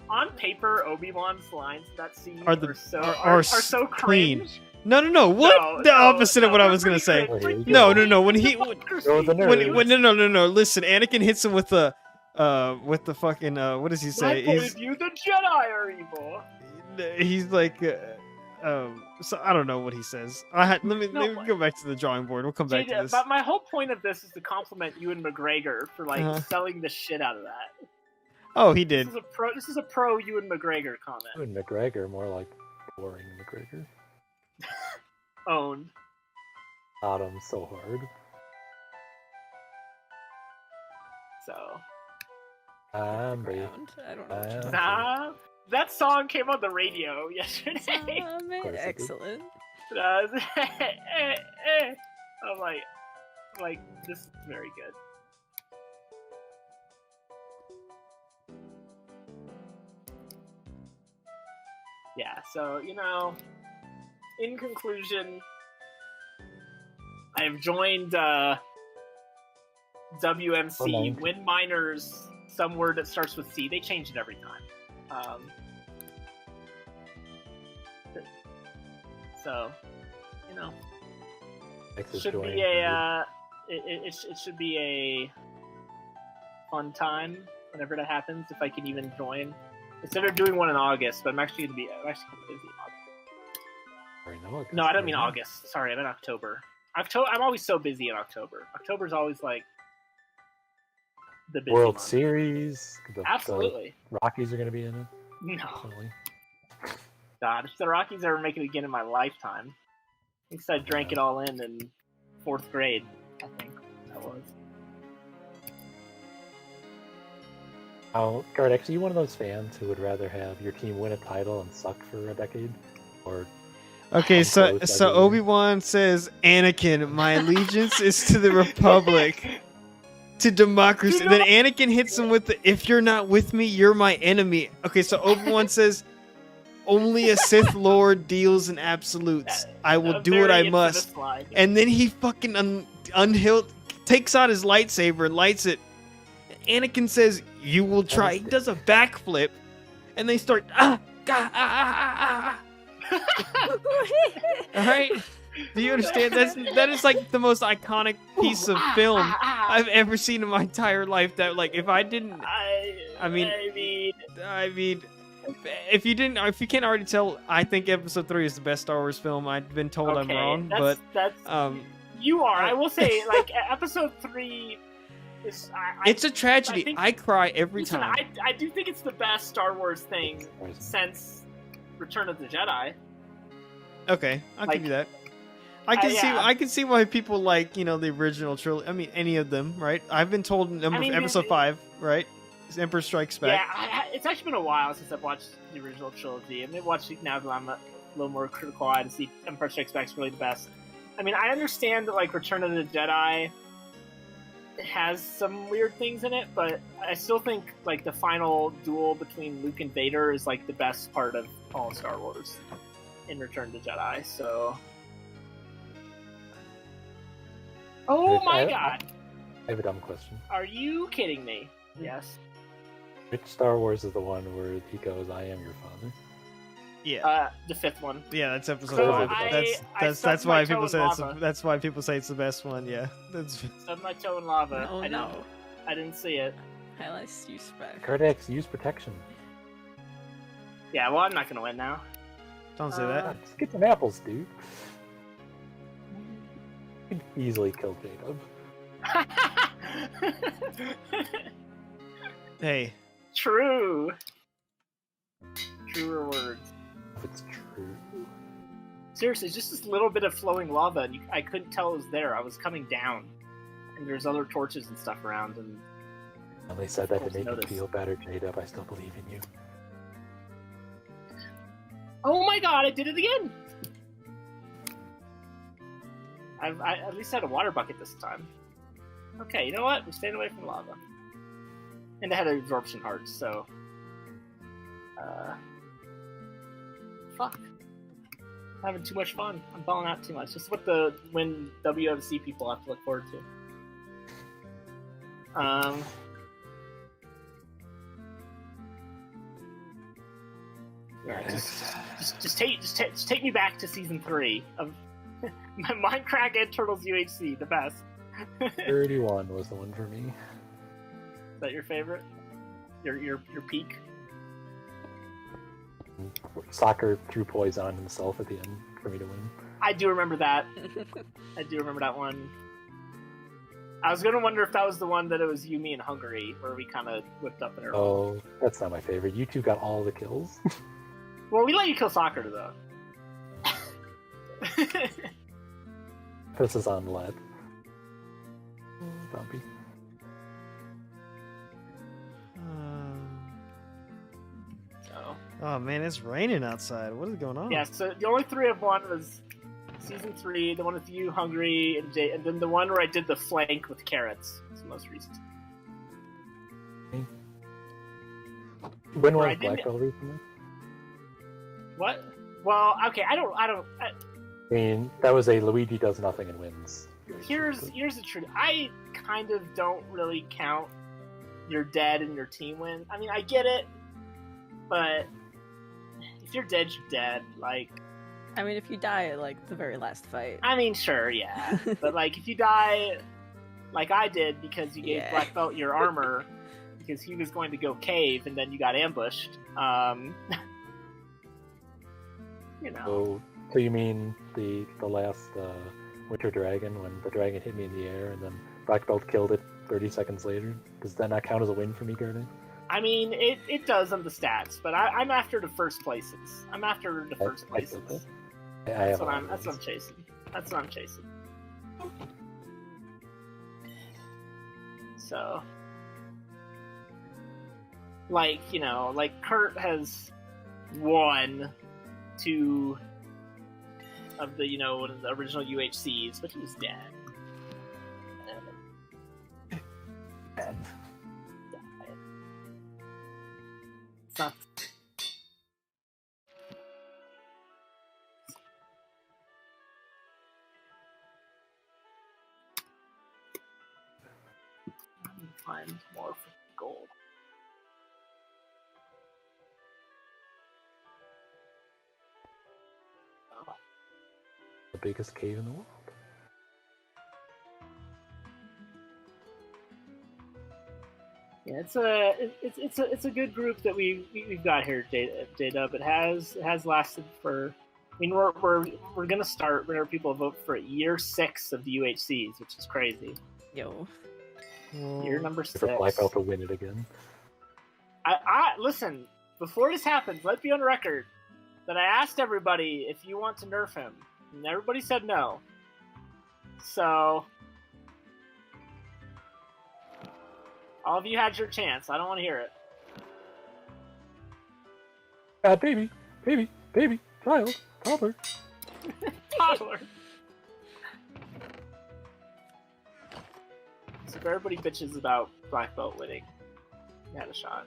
On paper, Obi-Wan's lines in that scene Are the- so are so clean. cringe. No, what? No, the no, opposite of no, what I they're was gonna pretty say. cringe. Oh, here we No, go. when he Hypocrisy. Throw the nerds. no, listen, Anakin hits him with the fucking what does he My say? point of view, the Jedi are evil. He's like so I don't know what he says. Let me go back to the drawing board. We'll come back to this. But my whole point of this is to compliment Ewan McGregor for like Uh-huh. selling the shit out of that. Oh, he did. This is a pro Ewan McGregor comment. And McGregor, more like boring McGregor. Owned. Got him so hard. So Zombie. Around. I don't know. What you're nah, that song came on the radio yesterday. course it did. Excellent. I'm like, this is very good. Yeah, so, in conclusion, I've joined WMC, Wind Miners, some word that starts with C. They change it every time. So, it should be it should be a fun time whenever that happens, if I can even join. Instead of doing one in August, but I'm actually busy in August. No, I don't mean August. Sorry, I meant October. I'm always so busy in October. October's always like the busy World month. Series. Absolutely. The Rockies are going to be in it. No. Definitely. God, if the Rockies ever make it again in my lifetime. I think I drank it all in 4th grade, I think that was. Oh, Guardax, are you one of those fans who would rather have your team win a title and suck for a decade? Or Okay, so close every year? Obi-Wan says, Anakin, my allegiance is to the Republic, to democracy. Then Anakin hits him with the, if you're not with me, you're my enemy. Okay, so Obi-Wan says, only a Sith Lord deals in absolutes. I will do what I must. And then he fucking takes out his lightsaber and lights it. Anakin says, you will try. He does a backflip, and they start, Alright? Do you understand? That is like the most iconic piece of film I've ever seen in my entire life. That, like, if I didn't, I mean, if you can't already tell, I think Episode 3 is the best Star Wars film. I've been told I'm wrong, but you are. I will say, like, Episode 3 is. It's a tragedy. I cry every time. I do think it's the best Star Wars thing since Return of the Jedi. Okay, I'll give you that. I can see why people like, the original trilogy. I mean, any of them, right? I've been told Episode 5, right? Emperor Strikes Back. Yeah, it's actually been a while since I've watched the original trilogy. And I've watched it now that I'm a little more critical eye to see Empire Strikes Back is really the best. I mean, I understand that, like, Return of the Jedi has some weird things in it, but I still think, like, the final duel between Luke and Vader is, like, the best part of all Star Wars in Return of the Jedi, so... Oh my god! I have a dumb question. Are you kidding me? Yes. Which Star Wars is the one where he goes, I am your father? Yeah. The 5th one. Yeah, that's Episode So 5. That's why people say that's why people say it's the best one. Yeah. Stubbed my toe in lava. Oh no. I didn't see it. Highlights you spec. Guardax, use protection. Yeah, well, I'm not gonna win now. Don't say that. Just get some apples, dude. You can easily kill Jdub. Hey. True. Truer words. If it's true. Seriously, just this little bit of flowing lava, and I couldn't tell it was there. I was coming down, and there's other torches and stuff around, and... Well, they said that to make you feel better, Jdub. I still believe in you. Oh my god, I did it again! I at least had a water bucket this time. Okay, you know what? We're staying away from lava. And I had an absorption heart, so... Fuck. I'm having too much fun. I'm balling out too much. This is what the WMC people have to look forward to. Yeah, just take me back to season 3 of Minecraft and Turtles UHC, the best. 31 was the one for me. Is that your favorite? Your peak? Soccer threw poison on himself at the end for me to win. I do remember that. I do remember that one. I was gonna wonder if that was the one that it was you, me, and Hungary, where we kind of whipped up in our... Oh, that's not my favorite. You two got all the kills. Well, we let you kill Soccer, though. This is on lead. Bumpy. Oh man, it's raining outside. What is going on? Yeah, so the only 3 I've won was Season 3, the one with you, Hungry, and Jay, and then the one where I did the flank with carrots. It's the most recent. When Where I was didn't- Black Belt recently? What? Well, okay, I mean, that was a Luigi does nothing and wins. here's the truth. I kind of don't really count you're dead and your team win. I mean, I get it, but if you're dead, you're dead. Like, I mean, if you die at like the very last fight. I mean, sure, yeah, but like if you die, like I did because you gave Yeah. Black Belt your armor because he was going to go cave and then you got ambushed. You know. So you mean the last Winter Dragon when the dragon hit me in the air and then Black Belt killed it 30 seconds later? Does that not count as a win for me, Guardax? I mean, it does on the stats, but I'm after the first places. I'm after the first I feel places. that. I That's have what I'm chasing. That's what I'm chasing. So, like, you know, like Kurt has won 2 of the, you know, one of the original UHCs, but he's dead. It's not. Find more for gold. Oh. The biggest cave in the world. Yeah, it's a good group that we've got here, Jdub. It has lasted for. I mean, we're gonna start whenever people vote for year 6 of the UHCs, which is crazy. Yo. Year number 6. For Black Belt to win it again. I listen. Before this happens, let's be on record that I asked everybody if you want to nerf him, and everybody said no. So, all of you had your chance. I don't want to hear it. Baby, child, toddler. Toddler. So if everybody bitches about Black Belt winning, you had a shot.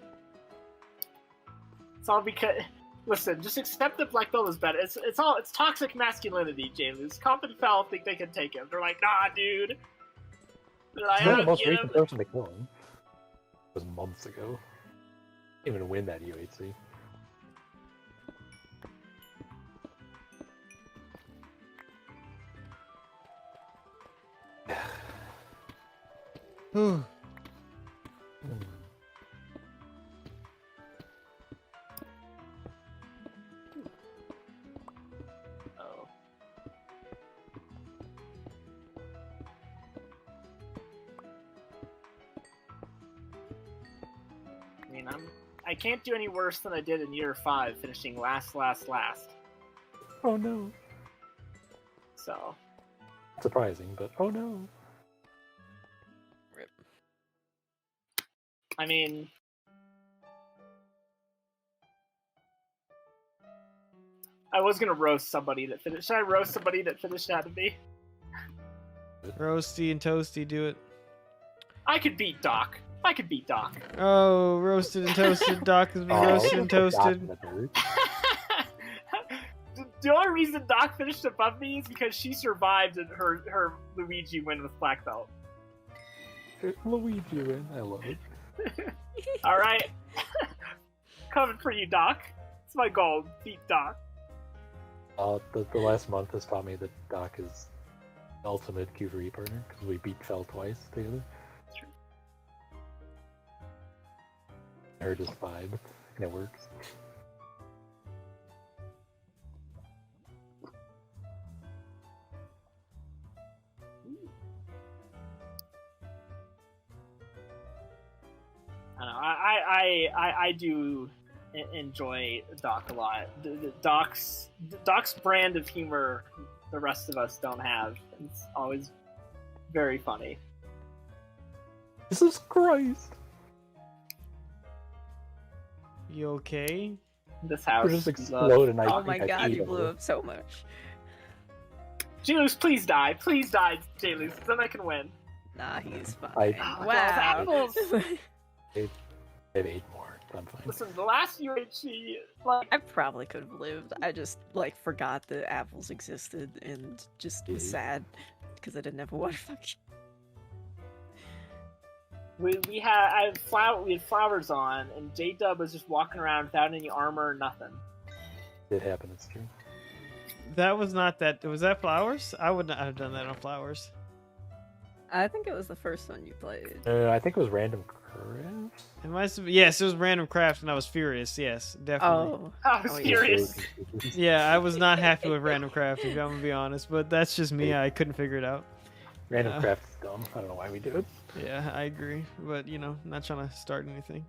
It's all because listen, just accept that Black Belt is better. It's toxic masculinity, James. This confident foul think they can take him. They're like, nah, dude. They're like, He's not I the don't most get him. recent person to kill him. It was months ago. Didn't even win that UHC. Whew. Oh. I mean, I can't do any worse than I did in year 5, finishing last. Oh no. So, Surprising, but oh no. Rip. I mean, I was gonna roast somebody that finished. Should I roast somebody that finished out of me? Roasty and toasty, do it. I could beat Doc. Oh, roasted and toasted. Doc has been roasted and toasted. The only reason Doc finished above me is because she survived in her Luigi win with Black Belt. Luigi win. I love it. All right, coming for you, Doc. It's my goal. Beat Doc. The last month has taught me that Doc is the ultimate Q3 partner because we beat Fell twice together. True. I heard his vibe, and it works. I don't know. I do enjoy Doc a lot. Doc's brand of humor the rest of us don't have. It's always very funny. Jesus Christ! You okay? This house. just explode, and Oh my god, peed you on blew it. up so much. J-Luz, please die. Please die, J-Luz. Then I can win. Nah, he's fine. Oh, Wow. those apples. I have 8 more. I'm fine. Listen, the last UHC, like, I probably could have lived. I just like forgot that apples existed and just was sad because I didn't have a water function. we had flowers on, and Jdub was just walking around without any armor or nothing. It happened. It's true. That was not that. Was that flowers? I would not have done that on flowers. I think it was the first one you played. I think it was random craft. It must have, yes, it was random craft, and I was furious. Yes, definitely. Oh, I was Oh, yeah. furious. Yeah, I was not happy with random craft. If I'm gonna be honest, but that's just me. I couldn't figure it out. Random craft is dumb. I don't know why we do it. Yeah, I agree, but you know, not trying to start anything.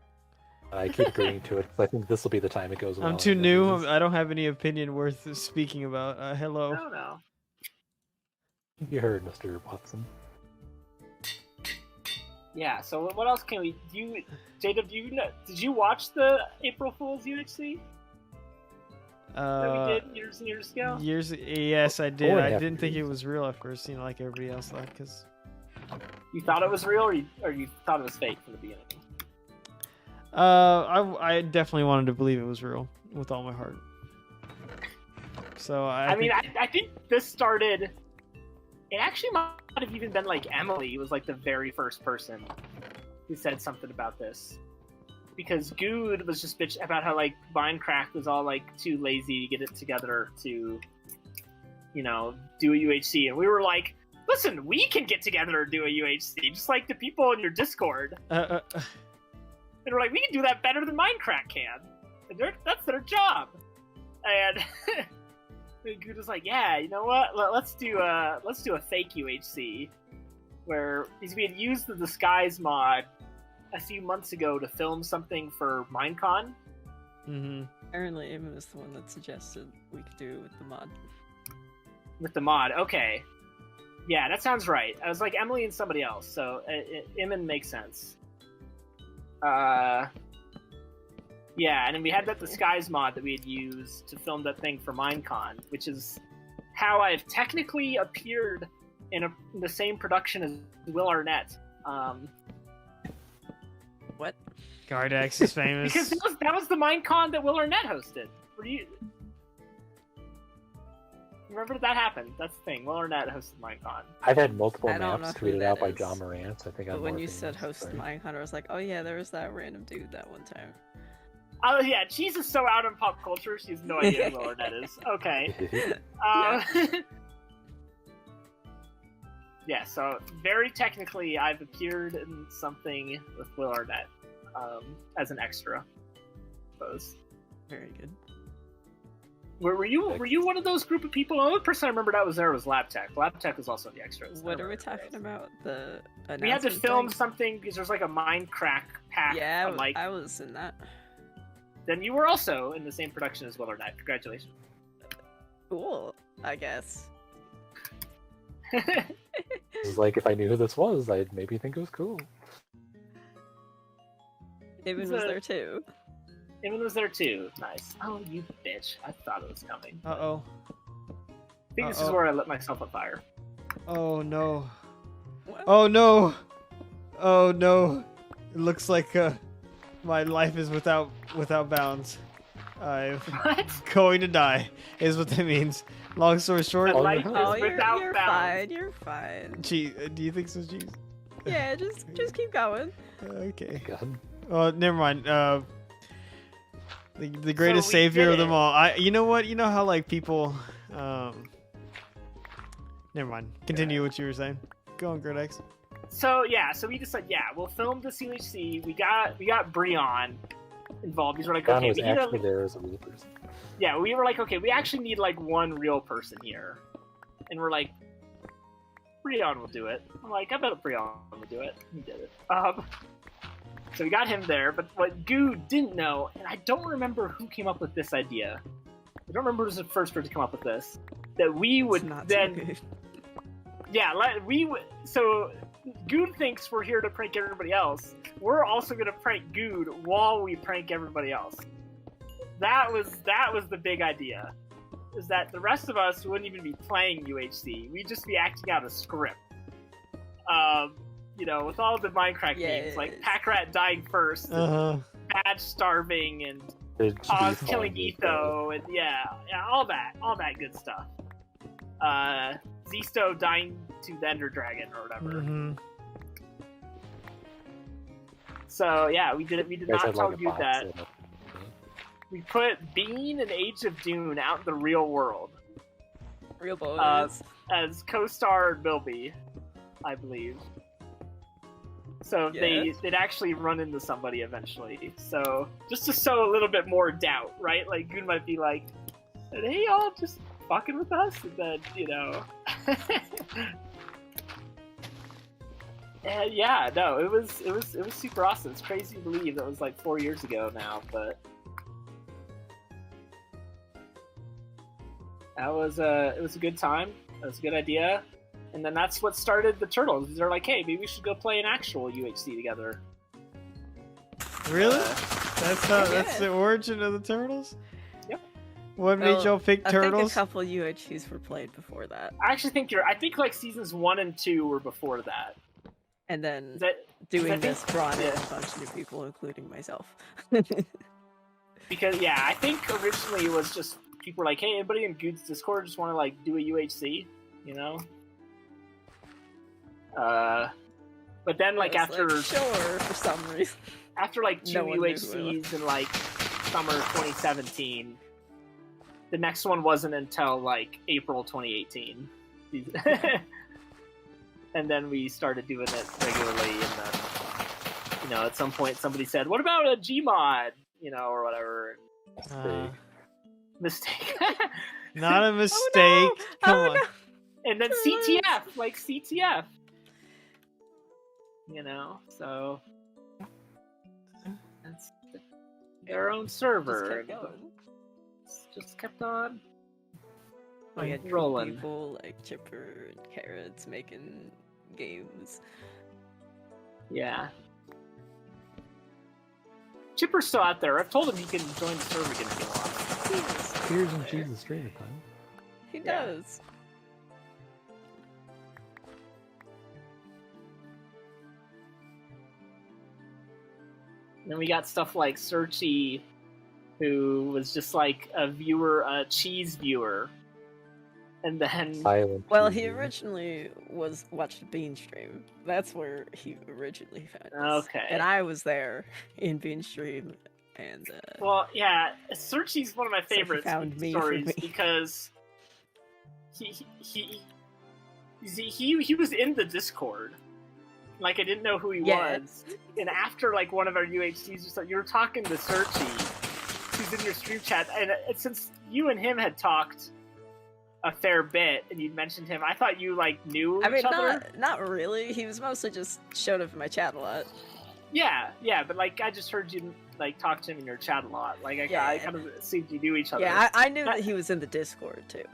I keep agreeing to it. But I think this will be the time it goes well. I'm too and new. then I don't have any opinion worth speaking about. Hello. I don't know. You heard, Mr. Watson. Yeah, so what else can we do? Jdub, did you watch the April Fool's UHC that we did years and years ago? Yes, I did. I 4.5 didn't think it years. was real at first, you know, like everybody else thought, because You thought it was real, or you thought it was fake from the beginning? I definitely wanted to believe it was real with all my heart. So I think this started. It actually might have even been like Emily was like the very first person who said something about this, because Good was just bitch about how like Minecraft was all like too lazy to get it together to, you know, do a UHC, and we were like, listen, we can get together and do a UHC, just like the people in your Discord. And we're like, we can do that better than Minecraft can. And that's their job. And Good was like, yeah, you know what? Let's do a fake UHC, where because we had used the disguise mod a few months ago to film something for Minecon. Mm-hmm. apparently Eamon was the one that suggested we could do it with the mod. With the mod, okay. Yeah, that sounds right. I was like Emily and somebody else, so Eamon makes sense. Yeah, and then we had that disguise mod that we had used to film that thing for Minecon, which is how I've technically appeared in the same production as Will Arnett. What? Guardax is famous. Because that was the Minecon that Will Arnett hosted. Remember that happened? That's the thing. Will Arnett hosted Minecon. I've had multiple I don't maps know who tweeted that out by is. John Morant, so I think I'm But when more you said famous, host sorry. Minecraft, I was like, oh yeah, there was that random dude that one time. Oh yeah, Cheese is so out in pop culture, she has no idea who Will Arnett is. Okay. Yeah, so very technically, I've appeared in something with Will Arnett as an extra, I suppose. Very good. Were you one of those group of people? The only person I remember that was there was LabTech. LabTech was also the extras. What are we talking about? The We had to announcement film thing? something because there's like a Minecraft pack. Yeah, on, like, I was in that. then you were also in the same production as Will Arnett. Congratulations. Cool, I guess. It was like, if I knew who this was, I'd maybe think it was cool. Eamon was there too. Eamon was there too. Nice. Oh, you bitch. I thought it was coming. Uh-oh. I think this is where I lit myself on fire. Oh no. What? Oh no. Oh no. It looks like my life is without bounds. I'm What? going to die, is what that means. Long story short, Oh, Life no. is without you're bounds. fine. You're fine. Gee, do you think so, Jeez? Yeah, just keep going. Okay. God. Oh, never mind. The greatest we savior did of them it. all. You know what? You know how like people. Never mind. Continue what you were saying. Go on, Guardax. So we decided, we'll film the CHC. We got Breon involved. These were like, John okay, was we need actually there as a real person. yeah, we were like, okay, we actually need like one real person here, and we're like, Breon will do it. I'm like, I bet Breon will do it. He did it. So we got him there, but what Goo didn't know, and I don't remember who came up with this idea. I don't remember who was the first person to come up with this. That we It's would not then, so good. yeah, so Good thinks we're here to prank everybody else. We're also gonna prank Good while we prank everybody else. that was the big idea. Is that the rest of us wouldn't even be playing UHC. We'd just be acting out a script. You know, with all the Minecraft games, like Packrat dying first, and Badge starving, and Oz killing Etho, and yeah, all that good stuff. Zisto dying to the Ender Dragon or whatever. So yeah, we did not tell you that. We put Bean and Age of Dune out in the real world. Real boys. As co-star Bilby, I believe. So they'd actually run into somebody eventually. So just to sow a little bit more doubt, right? Like Goon might be like, "Are they all just fucking with us?" And then, you know. And yeah, no, it was super awesome. It's crazy to believe that was like 4 years ago now, but it was a good time. It was a good idea. And then that's what started the Turtles. They're like, hey, maybe we should go play an actual UHC together. Really? That's the origin of the Turtles? Yep. What made y'all pick Turtles? I think a couple UHCs were played before that. I actually think I think like seasons 1 and 2 were before that. And then doing this brought in a bunch of new people, including myself. Because yeah, I think originally it was just people were like, hey, anybody in Good's Discord just want to like do a UHC, you know? But then like after sure, for some reason, after like 2 UHCs in like summer 2017, the next one wasn't until like April 2018. And then we started doing it regularly, and then, you know, at some point somebody said, what about a Gmod, you know, or whatever. Mistake. Not a mistake. Oh, no. Come on. No. And then CTF, like CTF. You know, so that's their own server. Just kept on We had rolling. people like Chipper and Carrots making games. Yeah. Chipper's still out there. I've told him he can join the server again if he wants. Appears in Jesus stream time. He does. And then we got stuff like Searchy, who was just like a viewer, a cheese viewer. And then... Silent. Well, he originally watched a Bean stream. That's where he originally found us. Okay. And I was there in Bean stream, and well, yeah, Searchy's one of my favorite stories because he was in the Discord. Like, I didn't know who he was. And after, like, one of our UHCs or something, you were talking to Searchy, who's in your stream chat, and since you and him had talked a fair bit, and you'd mentioned him, I thought you, like, knew each other. Not really. He was mostly just showed up in my chat a lot. Yeah, but, like, I just heard you, like, talk to him in your chat a lot. Like, I kind of assumed you knew each other. Yeah, I knew that he was in the Discord, too.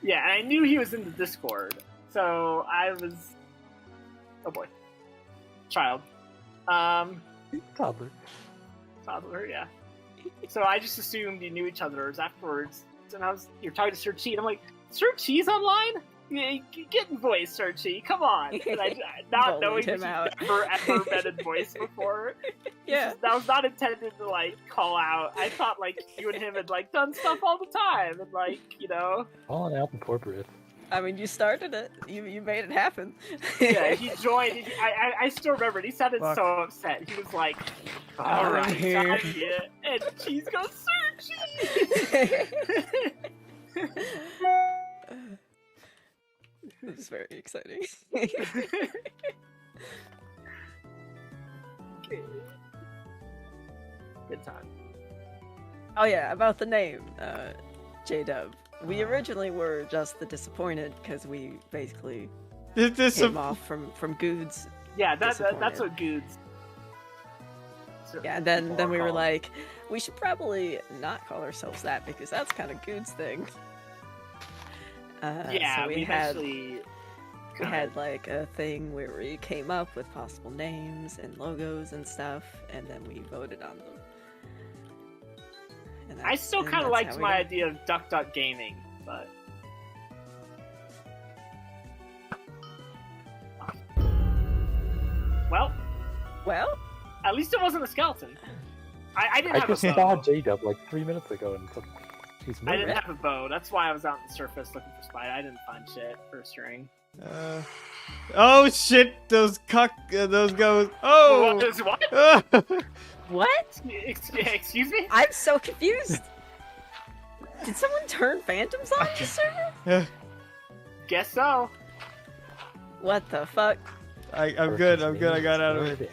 Yeah, I knew he was in the Discord. So, I was... Oh, boy. Child. Toddler, yeah. So I just assumed you knew each other afterwards. And you're talking to Searchy, and I'm like, Searchy's online? Yeah, get in voice, Searchy, come on. And not knowing that you've never embedded voice before. Yeah. That was not intended to, like, call out. I thought, like, you and him had, like, done stuff all the time. And, like, you know. Calling out in corporate. I mean, you started it. You made it happen. Yeah, he joined. I still remember it. He sounded so upset. He was like, all right, here. And cheese goes, Searchy! This is very exciting. Good time. Oh yeah, about the name, Jdub. We originally were just the Disappointed because we basically came off from Goods. Yeah, that's what Goods. Yeah, and then we were like, we should probably not call ourselves that because that's kind of Goods thing. Yeah, so we had like a thing where we came up with possible names and logos and stuff, and then we voted on them. I still kind of liked my idea of Duck Duck Gaming, but... Well, at least it wasn't a skeleton. I didn't have a bow. I just saw Jdub like 3 minutes ago and she's moving. I didn't have a bow. That's why I was out on the surface looking for spider. I didn't find shit first ring. Oh shit! Those goes. Oh. What? What? Excuse me? I'm so confused. Did someone turn phantoms on this server? Guess so. What the fuck? I'm good. I got out of it.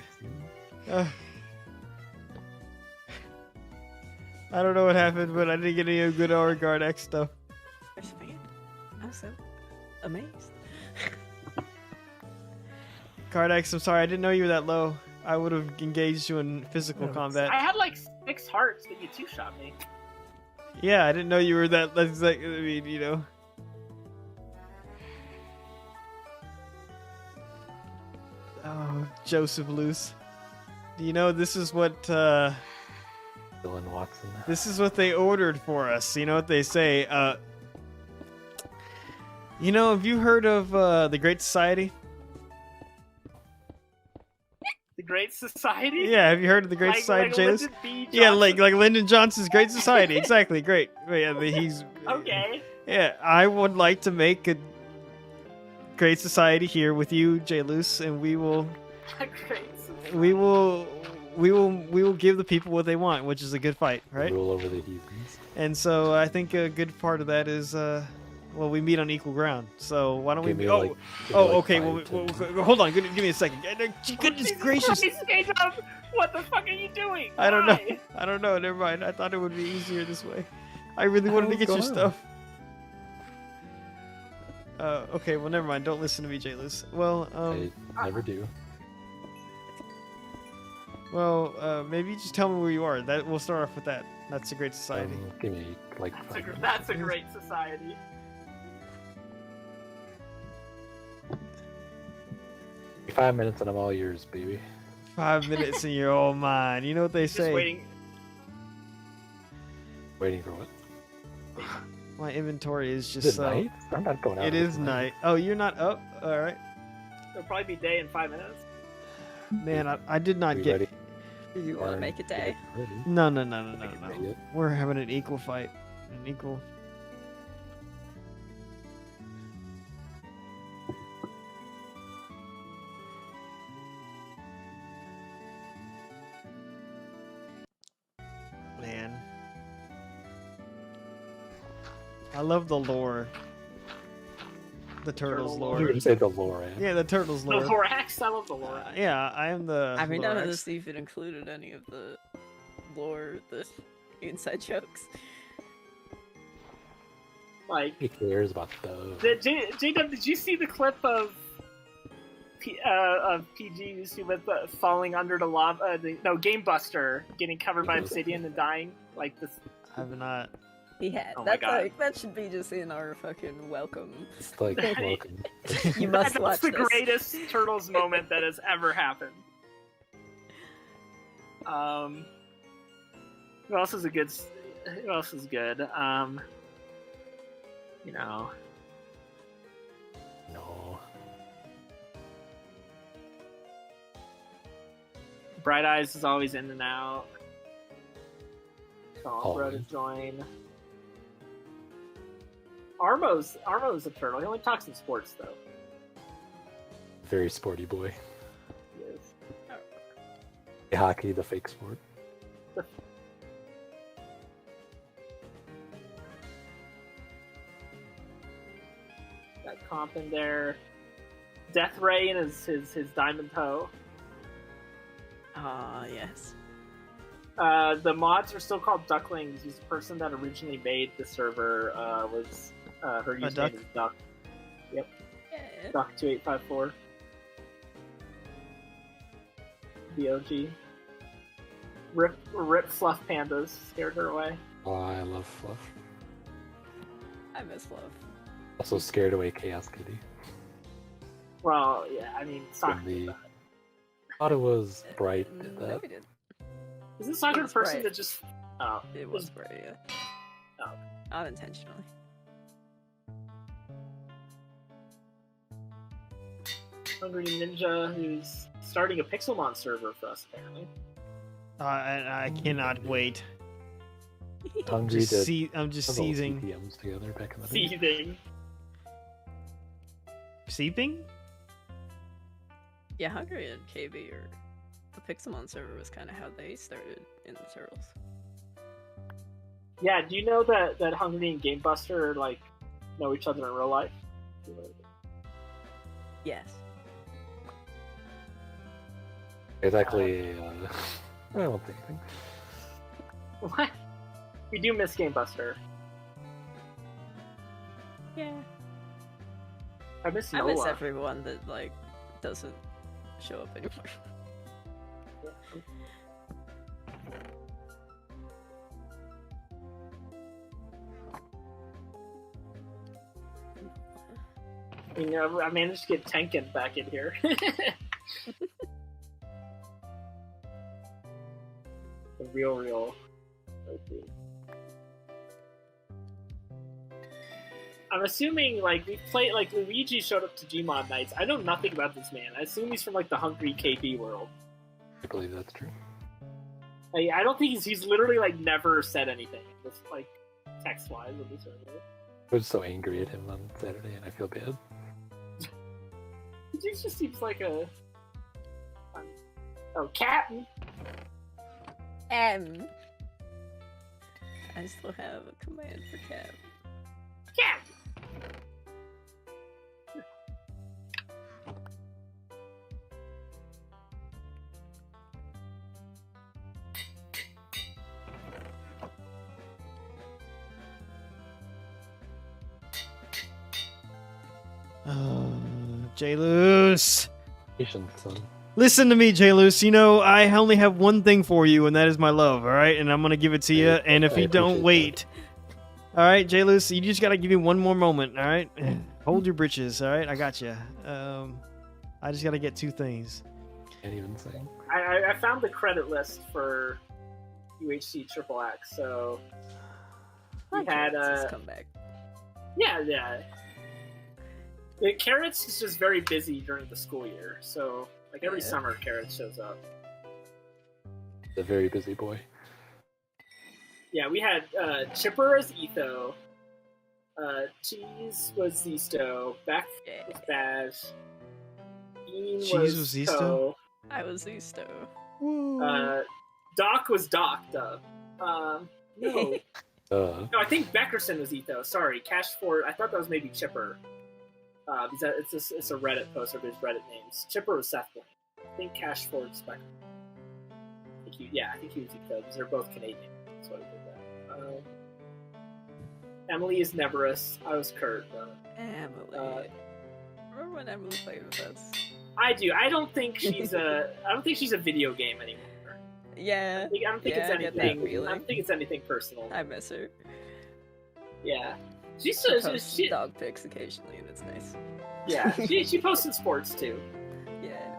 I don't know what happened, but I didn't get any good Guardax stuff. There's a phantom. I'm so amazed. Guardax, I'm sorry. I didn't know you were that low. I would have engaged you in physical combat. I had like 6 hearts that you 2-shot me. Yeah, I didn't know you were that. That's like, I mean, you know. Oh, Joseph Luce. Do you know this is what Dylan Watson. This is what they ordered for us. You know what they say? You know, have you heard of the Great Society? The Great Society? Yeah, have you heard of the Great Society, James? Yeah, like Lyndon Johnson's Great Society. Exactly, great. Yeah, he's okay. Yeah, I would like to make a Great Society here with you, J. Luce, and we will give the people what they want, which is a good fight, right? Rule over the heathens. And so I think a good part of that is well, we meet on equal ground. So why don't we? Okay. Well, hold on. Give me a second. Goodness gracious! What the fuck are you doing? I don't know. I don't know. Never mind. I thought it would be easier this way. I really wanted to get your stuff. Okay. Well, never mind. Don't listen to me, J-Luz. Well, I never do. Well, maybe just tell me where you are. That we'll start off with that. That's a Great Society. Give me like that's a Great Society. Give me 5 minutes and I'm all yours, baby. 5 minutes and you're all mine. You know what they say? Waiting. Waiting for what? My inventory is just Is it night? I'm not going out. It is night. Oh, you're not up? Alright. It'll probably be day in 5 minutes. Man, I did not get... Ready? You want to make a day? No. We're having an equal fight. An equal... Man. I love the lore. The turtles lore. You would say the lore, eh? Yeah, the turtles lore. The Lorax? I love the lore. Yeah, I am the. I mean, none of Lorax. this even included any of the lore, the inside jokes. Like, He cares about those. Jdub, did you see the clip of PGs with falling under the lava? Game Buster getting covered by obsidian and dying like this. I have not. He had. Oh my That's God. like that should be just in our fucking welcome. It's like welcome. You must That's watch the this. greatest Turtles moment that has ever happened. Who else is a good? Who else is good? You know. No. Bright Eyes is always in and out. Call bro to Always. join. Armo's a turtle. He only talks in sports though. Very sporty boy. He is. Hockey, the fake sport. Got Comp in there. Death Ray and his diamond toe. Ah, yes. The mods are still called Ducklings. He's the person that originally made the server. Was her duck? username is Duck. Yep, Yeah. Duck2854. BOG. Rip Fluff Pandas scared her away. Oh, I love Fluff. I miss love. Also scared away Chaos Kitty. Well, yeah, I mean, Soccer. From the... thought it was Bright did No, that. we did. Is this Soccer the That's person right. that just Oh, It was Bray, yeah. Oh. Unintentionally. Hungry Ninja, who's starting a Pixelmon server for us, apparently. I cannot wait. Hungry did I'm just several seizing. CTMs together back in the day. Seething. Seeping? Yeah, Hungry and KB or the Pixelmon server was kind of how they started in the Turtles. Yeah, do you know that Hungry and Game Buster like know each other in real life? Yes. It's actually, I won't say anything. What? We do miss Game Buster. Yeah. I miss I Noah. miss everyone that like doesn't show up anymore. You know, I managed to get Tenkin back in here. The real. Okay. I'm assuming, like, we played, like, Luigi showed up to Gmod nights. I know nothing about this man. I assume he's from, like, the Hungry KB world. I believe that's true. Like, I don't think he's literally, like, never said anything, just, like, text-wise on the server. I was so angry at him on Saturday, and I feel bad. He just seems like a... Oh, Captain! I still have a command for Cap. Captain! J-Luce. Patience, son. Listen to me, J-Luce. You know, I only have one thing for you, and that is my love, alright? And I'm gonna give it to you, and if I you don't, appreciate wait. Alright, J-Luce, you just gotta give me one more moment, alright? Hold your britches, alright? I got you. I just gotta get two things. Can't even sing. I found the credit list for UHC Triple X, so... We had, come back. Yeah. Carrots is just very busy during the school year, so like every summer Carrots shows up. A very busy boy. Yeah, we had Chipper as Etho, Cheese was Zisto, Beck was Bash, Bean Cheese was Zisto? Ko, I was Zisto. Doc was Doc, duh. No, I think Beckerson was Etho. Sorry, Cash Ford. I thought that was maybe Chipper. Because it's a Reddit post of his Reddit names. Chipper was Seth Blank. I think Cash Ford was Becker. I think he was Etho because they're both Canadian. That's why I did that. Emily is Neberus. I was Kurt. Emily. Remember when Emily played with us? I do. I don't think she's a video game anymore. Yeah. I don't think it's anything. I don't think it's anything personal. I miss her. Yeah. She posts dog pics occasionally, and it's nice. Yeah, she posted sports too. Yeah,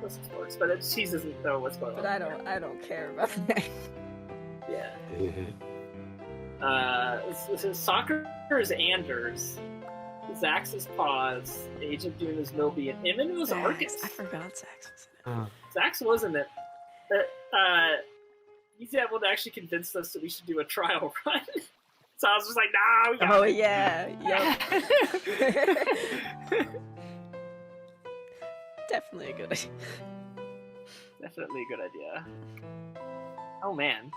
Posted sports, but she doesn't know what's going on. But I don't care about that. Yeah. Soccer is Anders. Zax is Paws. Age of Doom is Milby, and Iman was Arcus. I forgot Zax was in it. Zax wasn't it. He's able to actually convince us that we should do a trial run. So I was just like, no. Oh yeah, yep. Definitely a good idea. Definitely a good idea. Oh man,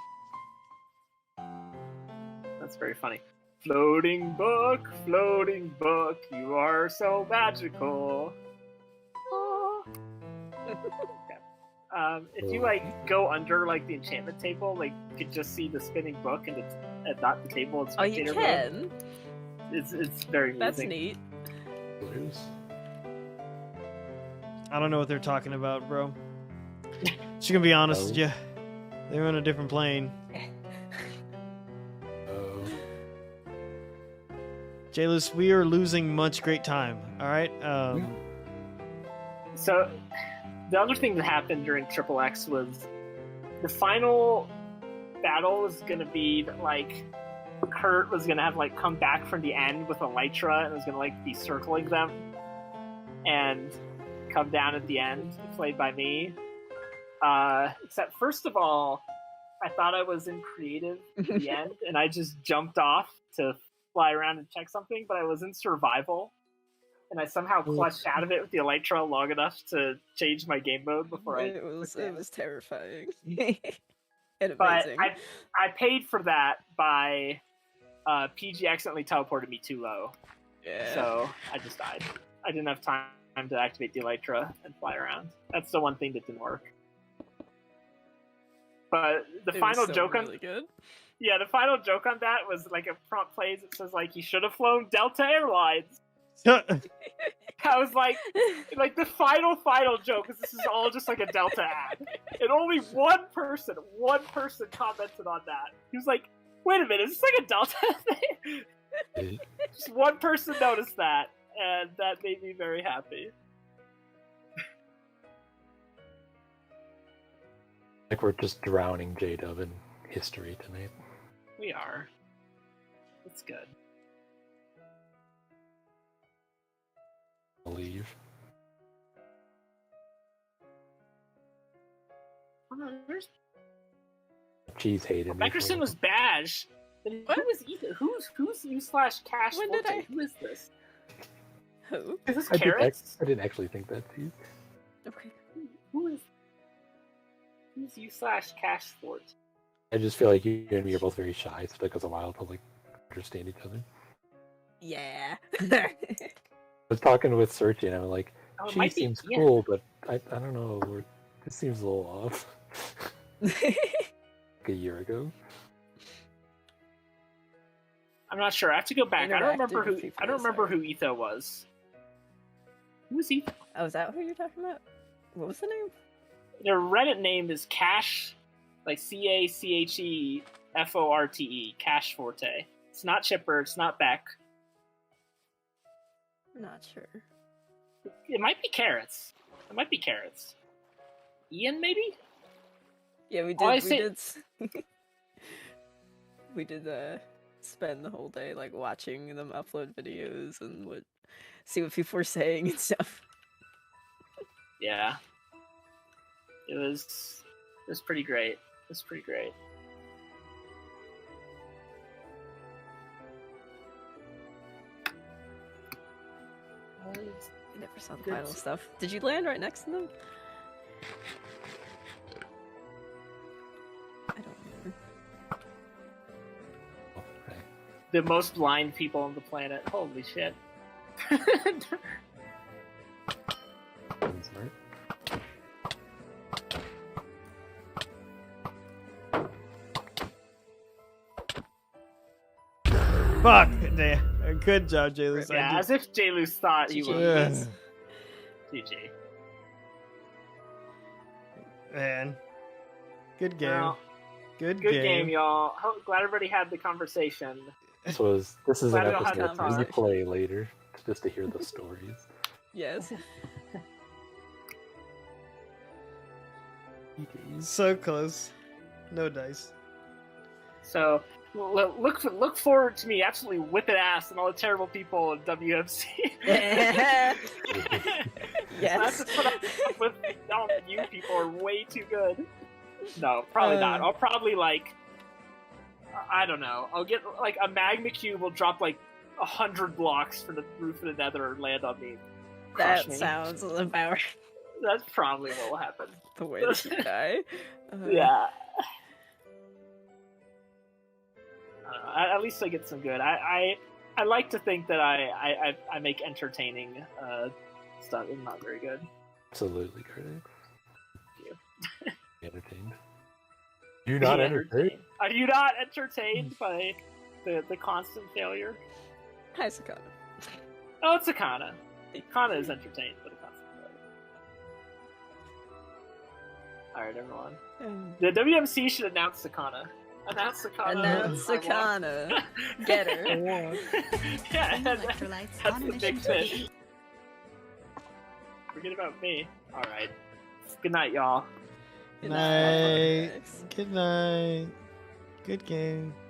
that's very funny. Floating book, you are so magical. Oh. If you like go under like the enchantment table, like you can just see the spinning book and not the table. It's you can. Mode. It's very amusing. That's neat. I don't know what they're talking about, bro. Just gonna be honest with you. They're on a different plane. J-Luce, we are losing much great time, alright? So, the other thing that happened during Triple X was the final battle was gonna be that like Kurt was gonna have like come back from the end with Elytra and was gonna like be circling them and come down at the end, played by me. Except first of all, I thought I was in creative at the end, and I just jumped off to fly around and check something, but I was in survival, and I somehow clutched out of it with the Elytra long enough to change my game mode before it was terrifying. And but amazing. I paid for that by PG accidentally teleported me too low. Yeah. So I just died. I didn't have time to activate the Elytra and fly around. That's the one thing that didn't work. But the final joke really good. Yeah, the final joke on that was like a prompt plays. It says like, "You should have flown Delta Airlines." I was like the final joke is this is all just like a Delta ad, and only one person commented on that. He was like, "Wait a minute, is this like a Delta thing?" Just one person noticed that, and that made me very happy. Like we're just drowning Jdub in history tonight. We are. It's good. Leave. Oh, no, there's... Cheese hated me. Beckerson was Badge. Then who was Ethan? Who's U/Cash? When did I? Who is this? Who? Is this Carrots? I didn't actually think that. Too. Okay. Who's U/Cash Sport? I just feel like you and me are both very shy, so it took us a while to like understand each other. Yeah. I was talking with Searchy and I'm like, she seems cool, but I don't know, this seems a little off. Like a year ago. I'm not sure. I have to go back. I don't remember who Etho was. Who was Etho? Oh, is that who you're talking about? What was the name? Their Reddit name is Cash, like CACHEFORTE, Cash Forte. It's not Chipper. It's not Beck. I'm not sure. It might be Carrots. Ian, maybe? Yeah, we did. We did spend the whole day like watching them upload videos and see what people were saying and stuff. Yeah. It was pretty great. I never saw the final stuff. Did you land right next to them? I don't remember. Okay. The most blind people on the planet. Holy shit. Smart. Fuck! Damn. Good job, Jalus. Yeah, as if Jalus thought he was. GG. Man. Good game. Well, good game, y'all. Glad everybody had the conversation. This is an Glad we all had episode that to replay later, just to hear the stories. Yes. So close. No dice. So look forward to me absolutely whipping ass and all the terrible people in WMC. Yes. That's what I'm with. All you people are way too good. No, probably not. I'll probably I don't know. I'll get like a magma cube will drop like 100 blocks from the roof of the Nether and land on me. That sounds about. That's probably what will happen. The way that you die. Yeah. At least I get some good. I like to think that I make entertaining stuff. I'm not very good. Absolutely, Guardax. Thank you. Entertained. You're not entertained? Are you not entertained by the constant failure? Hi, Sakana. Oh, it's Sakana. Sakana is entertained by the constant failure. Alright, everyone. The WMC should announce Sakana. Announce Sakana. Get her. Yeah, that's the big fish. Forget about me. Alright. Good night, y'all. Good night. Good night. Good game.